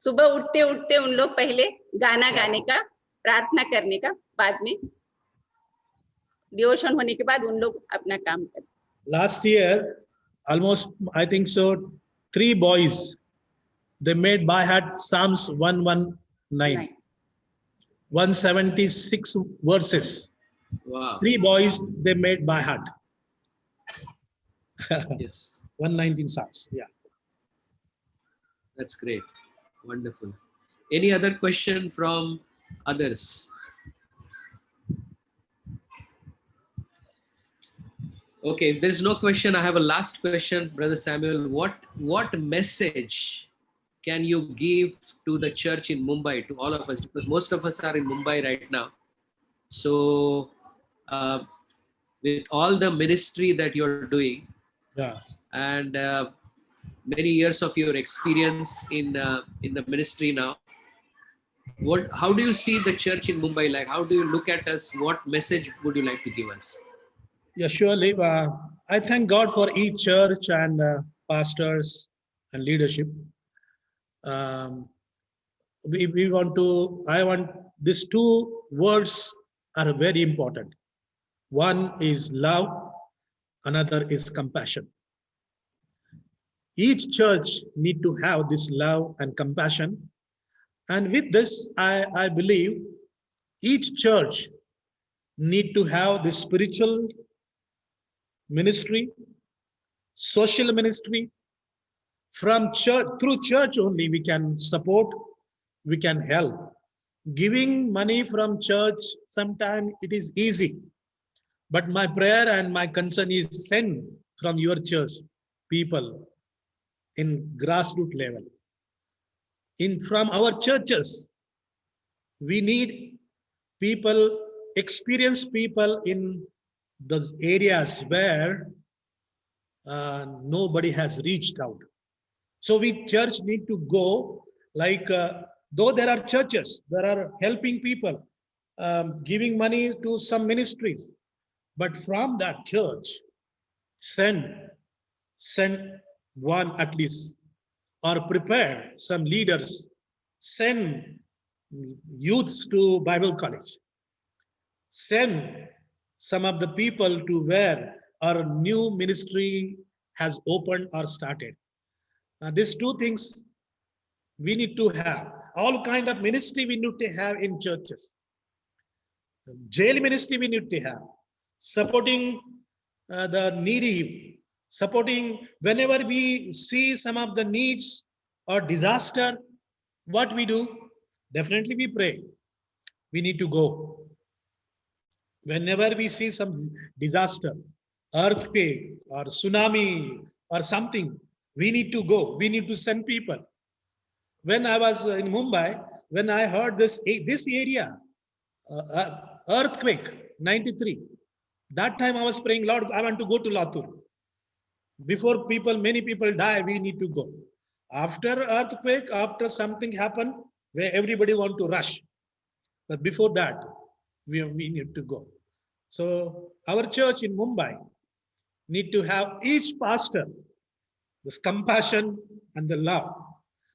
सुबह उठते उठते उन लोग पहले गाना गाने का, प्रार्थना करने का, बाद में डिवोशन होने के बाद उन लोग अपना काम करते। Last year, almost, I think so, 3 boys, they made by heart Psalms 119, 176 verses. Wow. 3 boys, they made by heart. Yes. 119 Psalms, yeah. That's great. Wonderful. Any other question from others? Okay, if there is no question, I have a last question, Brother Samuel. What message can you give to the church in Mumbai, to all of us? Because most of us are in Mumbai right now. So, with all the ministry that you're doing, Yeah. and many years of your experience in the ministry now, how do you see the church in Mumbai? Like, how do you look at us? What message would you like to give us? Yeah, surely. I thank God for each church and pastors and leadership. I want these 2 words are very important. One is love, another is compassion. Each church need to have this love and compassion. And with this, I believe each church need to have the spiritual ministry, social ministry. From church, through church only, we can support, we can help. Giving money from church, sometimes it is easy. But my prayer and my concern is send from your church people in grassroots level. From our churches, we need people, experienced people in those areas where nobody has reached out. So we church need to go, like, though there are churches, there are helping people, giving money to some ministries, but from that church, send one at least, or prepare some leaders, send youths to Bible college, send some of the people to where our new ministry has opened or started. These 2 things we need to have. All kind of ministry we need to have in churches. Jail ministry we need to have. Supporting the needy, supporting whenever we see some of the needs or disaster, what we do? Definitely we pray. We need to go. Whenever we see some disaster, earthquake or tsunami or something, we need to go. We need to send people. When I was in Mumbai, when I heard this area, earthquake, 93, that time I was praying, Lord, I want to go to Latur. Before many people die, we need to go. After earthquake, after something happened, where everybody want to rush. But before that, we need to go. So our church in Mumbai need to have each pastor this compassion and the love,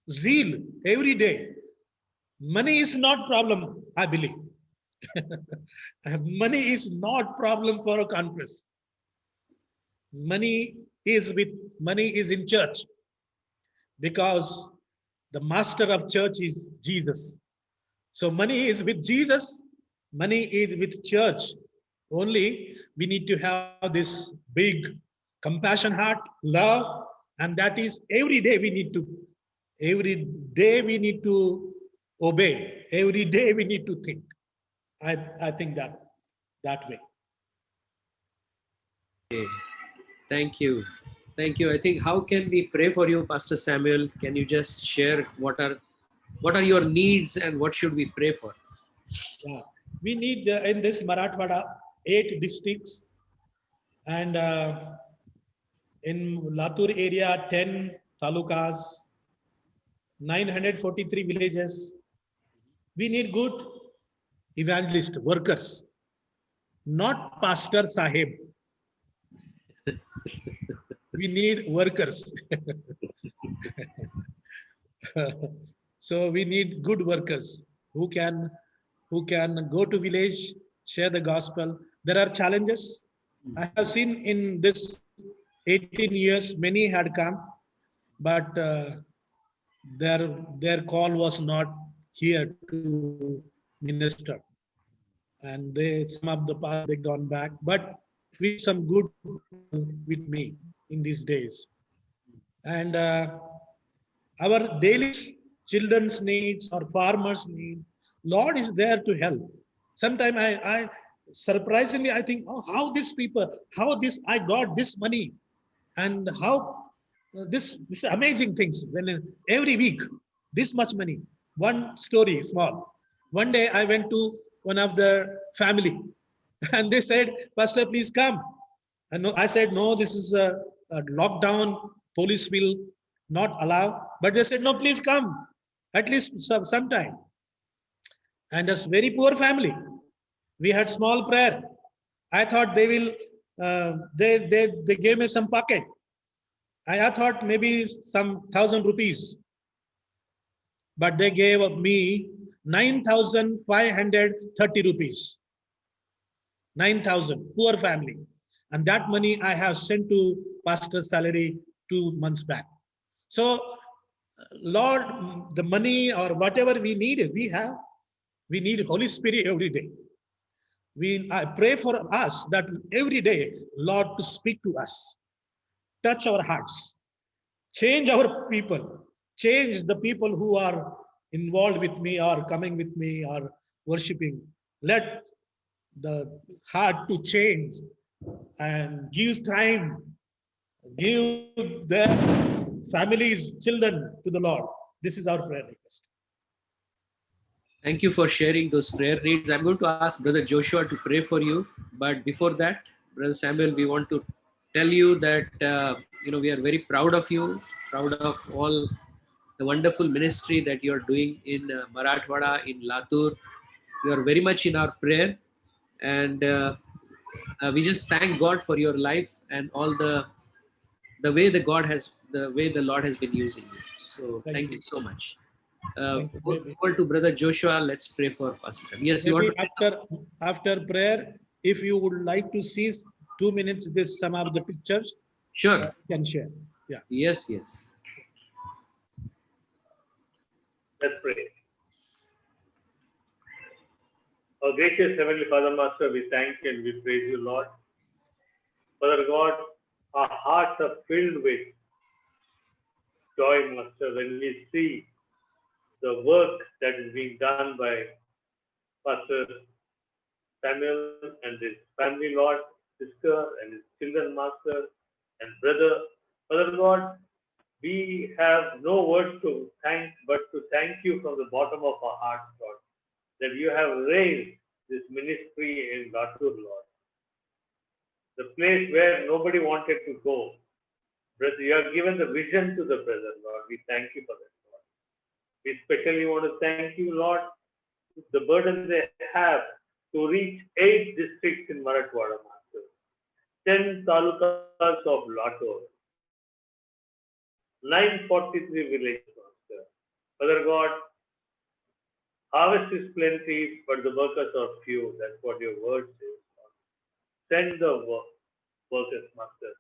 zeal every day. Money is not problem, I believe. Money is not problem for a conference. Money is in church, because the master of church is Jesus. So money is with Jesus, money is with church. Only we need to have this big compassion heart, love, and that is every day we need to obey. Every day we need to think. I think that way. Okay. Thank you. I think, how can we pray for you, Pastor Samuel? Can you just share what are your needs and what should we pray for? Yeah. We need in this Marathwada 8 districts, and in Latur area 10 talukas, 943 villages. We need good evangelist, workers, not Pastor Sahib. We need workers. So we need good workers who can go to village, share the gospel. There are challenges. I have seen in this 18 years, many had come, but their call was not here to minister. And some of the past they gone back, but with some good with me in these days. And our daily children's needs or farmers' need, Lord is there to help. Sometimes I surprisingly I think, oh, how these people, how this I got this money, and how this amazing things when every week this much money. One story small. One day I went to one of the family, and they said, Pastor, please come. And I said, no, this is a lockdown. Police will not allow. But they said, no, please come. At least sometime. And as very poor family, we had small prayer. I thought they will, they gave me some pocket. I thought maybe some 1,000 rupees. But they gave me 9,530 rupees. 9,000, poor family. And that money I have sent to pastor's salary 2 months back. So, Lord, the money or whatever we need, we have. We need Holy Spirit every day. I pray for us that every day, Lord, to speak to us, touch our hearts, change our people, change the people who are involved with me or coming with me or worshiping. Let the heart to change and give time, give their families, children to the Lord. This is our prayer request. Thank you for sharing those prayer needs. I'm going to ask Brother Joshua to pray for you. But before that, Brother Samuel, we want to tell you that, we are very proud of you, proud of all the wonderful ministry that you're doing in Marathwada, in Latur. You are very much in our prayer. And we just thank God for your life and all the way the Lord has been using you. So thank you so much. Over to Brother Joshua. Let's pray for Pastor Sam. Yes, you want to after prayer, if you would like to see 2 minutes this some of the pictures, sure, you can share. Yeah. Yes. Let's pray. Our gracious Heavenly Father, Master, we thank you and we praise you, Lord. Father God, our hearts are filled with joy, Master, when we see the work that is being done by Pastor Samuel and his family, Lord, sister and his children, Master, and brother. Father God, we have no words to thank, but to thank you from the bottom of our hearts, Lord, that you have raised this ministry in Latur, Lord. The place where nobody wanted to go. Brother, you have given the vision to the brother, Lord. We thank you for that, Lord. We especially want to thank you, Lord, the burden they have to reach 8 districts in Marathwada, Master. 10 talukas of Latur. 943 villages, Master. Father God, harvest is plenty, but the workers are few. That's what your word says. Send the workers, Master.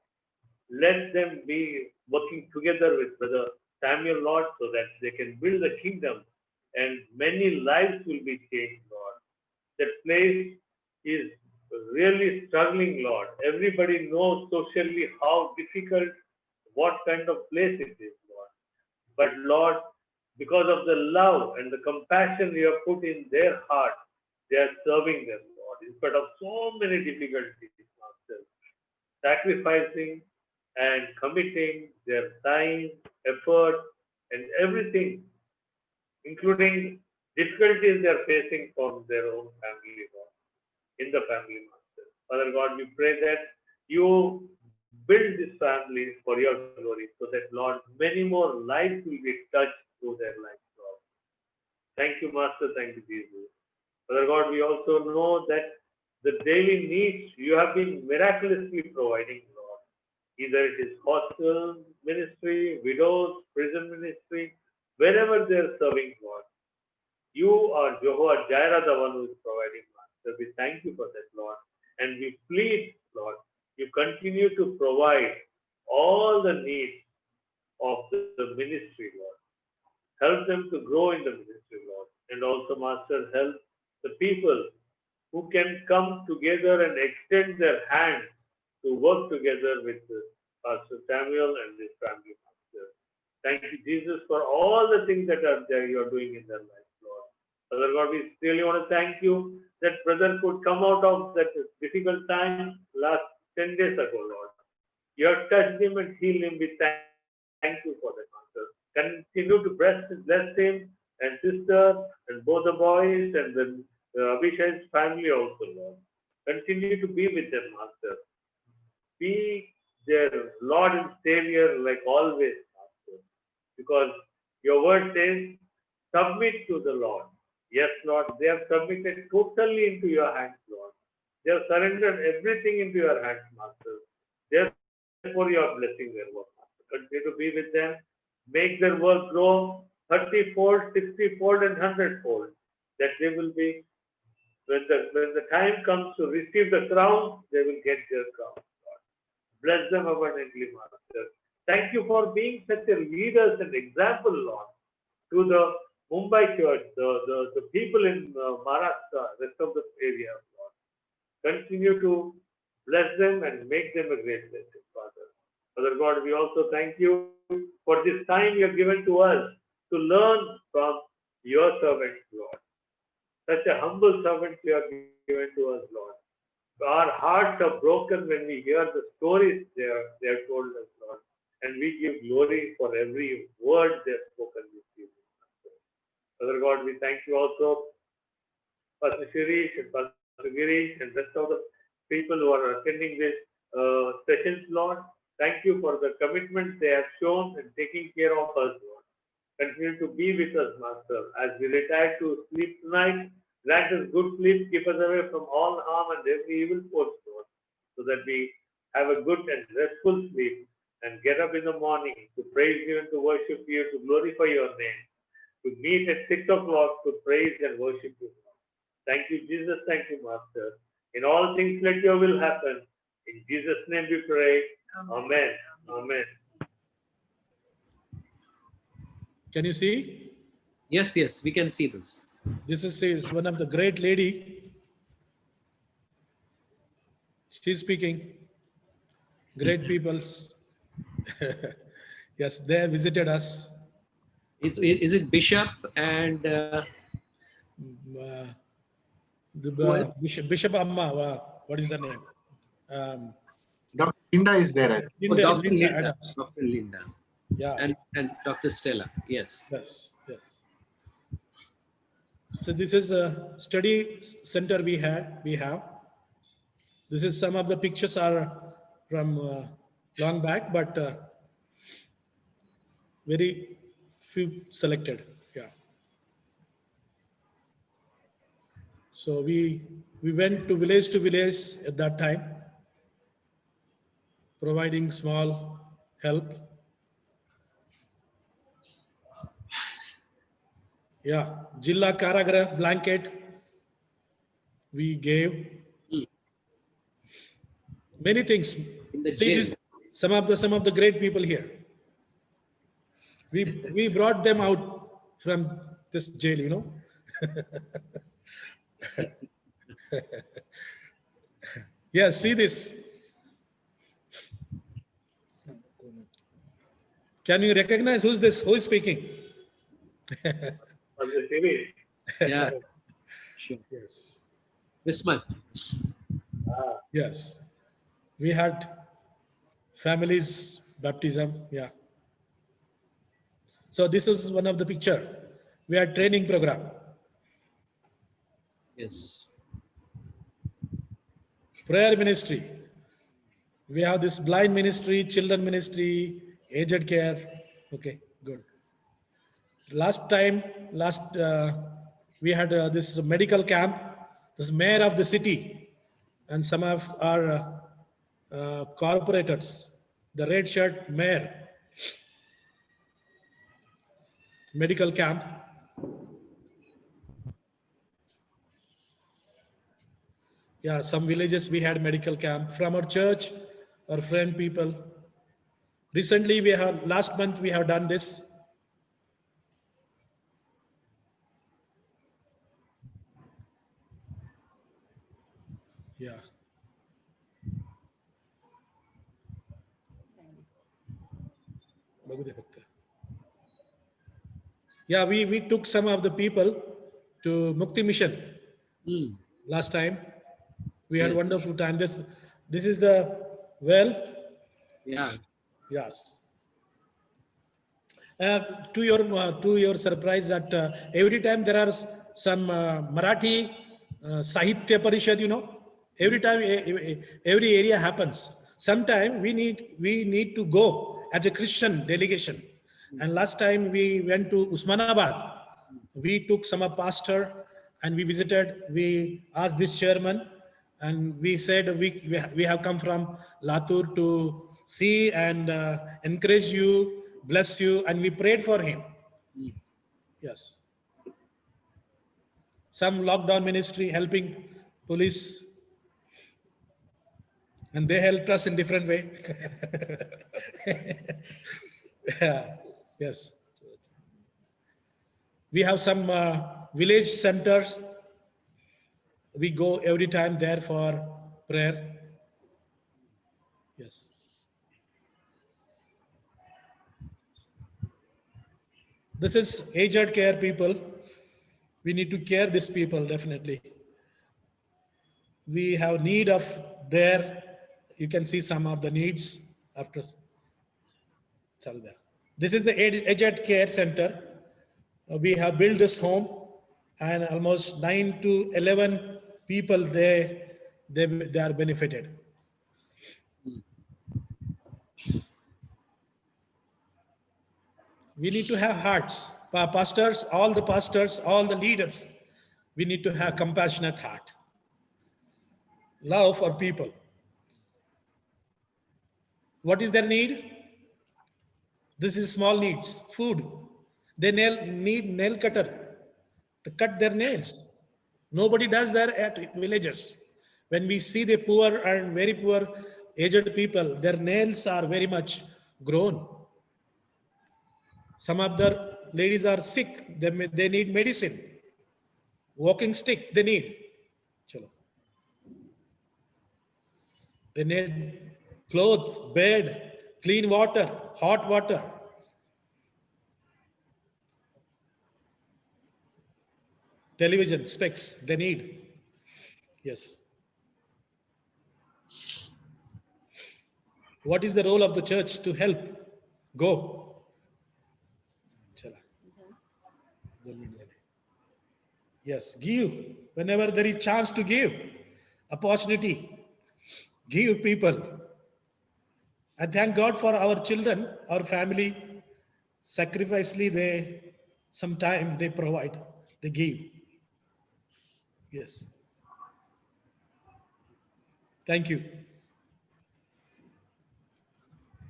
Let them be working together with Brother Samuel, Lord, so that they can build the kingdom and many lives will be changed, Lord. That place is really struggling, Lord. Everybody knows socially how difficult, what kind of place it is, Lord. But Lord, because of the love and the compassion you have put in their heart, they are serving them, Lord, in spite of so many difficulties, Master. Sacrificing and committing their time, effort, and everything, including difficulties they are facing from their own family, Lord, in the family, Master. Father God, we pray that you build this family for your glory, so that, Lord, many more lives will be touched through their lives, Lord. Thank you, Master. Thank you, Jesus. Father God, we also know that the daily needs you have been miraculously providing, Lord. Either it is hostel ministry, widows, prison ministry, wherever they are serving, Lord. You are Jehovah Jireh, the one who is providing, Master. We thank you for that, Lord. And we plead, Lord, you continue to provide all the needs of the ministry, Lord. Help them to grow in the ministry, Lord. And also, Master, help the people who can come together and extend their hands to work together with Pastor Samuel and his family, Master. Thank you, Jesus, for all the things that are there you are doing in their lives, Lord. Father God, we really want to thank you that brother could come out of that difficult time last 10 days ago, Lord. You have touched him and healed him. We thank you for that, Master. Continue to bless him and sister and both the boys and the Abhishek's family also, Lord. Continue to be with them, Master. Be their Lord and Savior like always, Master. Because your word says, submit to the Lord. Yes, Lord, they have submitted totally into your hands, Lord. They have surrendered everything into your hands, Master. Therefore, you are blessing their work, Master. Continue to be with them. Make their work grow 30-fold, 60-fold, and 100-fold. That they will be, when the time comes to receive the crown, they will get their crown, Lord. Bless them abundantly, Master. Thank you for being such a leader and example, Lord, to the Mumbai church, the people in Maharashtra, rest of the area, Lord. Continue to bless them and make them a great blessing, Father. Father God, we also thank you for this time you have given to us to learn from your servants, Lord. Such a humble servant you have given to us, Lord. Our hearts are broken when we hear the stories they have told us, Lord. And we give glory for every word they have spoken with you. Father God, we thank you also, Pastor Shirish and Pastor Girish and rest of the people who are attending this sessions, Lord. Thank you for the commitment they have shown in taking care of us, Lord. Continue to be with us, Master. As we retire to sleep tonight, grant us good sleep, keep us away from all harm and every evil force, Lord, so that we have a good and restful sleep and get up in the morning to praise you and to worship you, to glorify your name, to meet at 6 o'clock to praise and worship you. Thank you, Jesus. Thank you, Master. In all things, let your will happen. In Jesus' name we pray. Amen. Amen. Can you see? Yes, yes, we can see those. This is one of the great lady. She's speaking. Great peoples. Yes, they visited us. Is it Bishop and Bishop Amma, what is her name? Dr. Linda is there, I think. Linda, Dr. Linda, Adams. Dr. Linda, Yeah. and Dr. Stella? Yes. Yes. Yes. So this is a study center we have. This is some of the pictures are from long back, but very few selected. Yeah. So we went to village at that time, providing small help. Yeah, Jilla Karagra blanket we gave. Many things. In the See jail. this, some of the great people here. We brought them out from this jail, you know. Yeah, see this. Can you recognize who's this? Who is speaking? Pastor Shirish. Yeah. Sure. Yes. Vismat. Yes. We had families baptism. Yeah. So this is one of the picture. We had training program. Yes. Prayer ministry. We have this blind ministry, children ministry, aged care. Okay, good. Last we had this medical camp, this mayor of the city, and some of our corporators, the red shirt mayor, medical camp. Yeah, some villages we had medical camp from our church, our friend people. Recently, last month we have done this. Yeah. Yeah, we took some of the people to Mukti Mission Hmm. last time. We had Yes. wonderful time. This is the well. Yeah. Yes. To your surprise, that every time there are some Marathi Sahitya Parishad, every time every area happens. Sometime we need to go as a Christian delegation. And last time we went to Usmanabad. We took some pastor and we visited. We asked this chairman, and we said we have come from Latur to see and encourage you, bless you, and we prayed for him. Yes. Some lockdown ministry helping police, and they helped us in different way. Yeah. Yes. We have some village centers. We go every time there for prayer. Yes. This is aged care people. We need to care these people, definitely. We have need of there. You can see some of the needs after. This is the aged care center. We have built this home, and almost 9 to 11 people they are benefited. We need to have hearts. Pastors, all the leaders, we need to have compassionate heart. Love for people. What is their need? This is small needs. Food. They need nail cutter to cut their nails. Nobody does that at villages. When we see the poor and very poor aged people, their nails are very much grown. Some of the ladies are sick. They need medicine. Walking stick they need. Chalo. They need clothes, bed, clean water, hot water. Television, specs, they need. Yes. What is the role of the church to help? Go. Chala. Yes, give. Whenever there is chance to give, opportunity, give people. I thank God for our children, our family. Sacrificely, sometime they provide, they give. Yes. Thank you.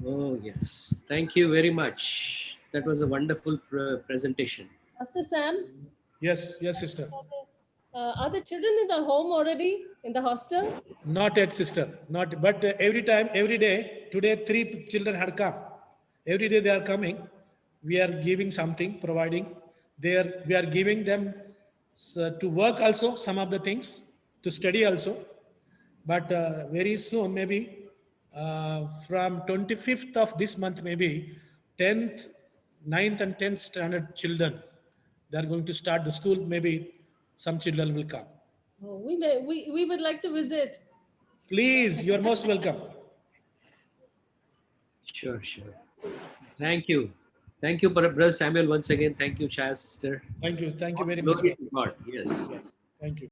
Oh, yes. Thank you very much. That was a wonderful presentation. Pastor Sam, Yes, sister. are the children in the home already, in the hostel? Not yet, sister. Not, but every time, every day. Today, 3 children had come. Every day they are coming. We are giving something, providing. We are giving them to work also, some of the things, to study also. But very soon, maybe from 25th of this month, maybe 10th, 9th and 10th standard children, they are going to start the school. Maybe some children will come. Oh, we would like to visit. Please, you are most welcome. Sure. Thank you. Thank you, Brother Samuel, once again. Thank you, Chaya sister. Thank you very much. Glory to God. Yes. Thank you.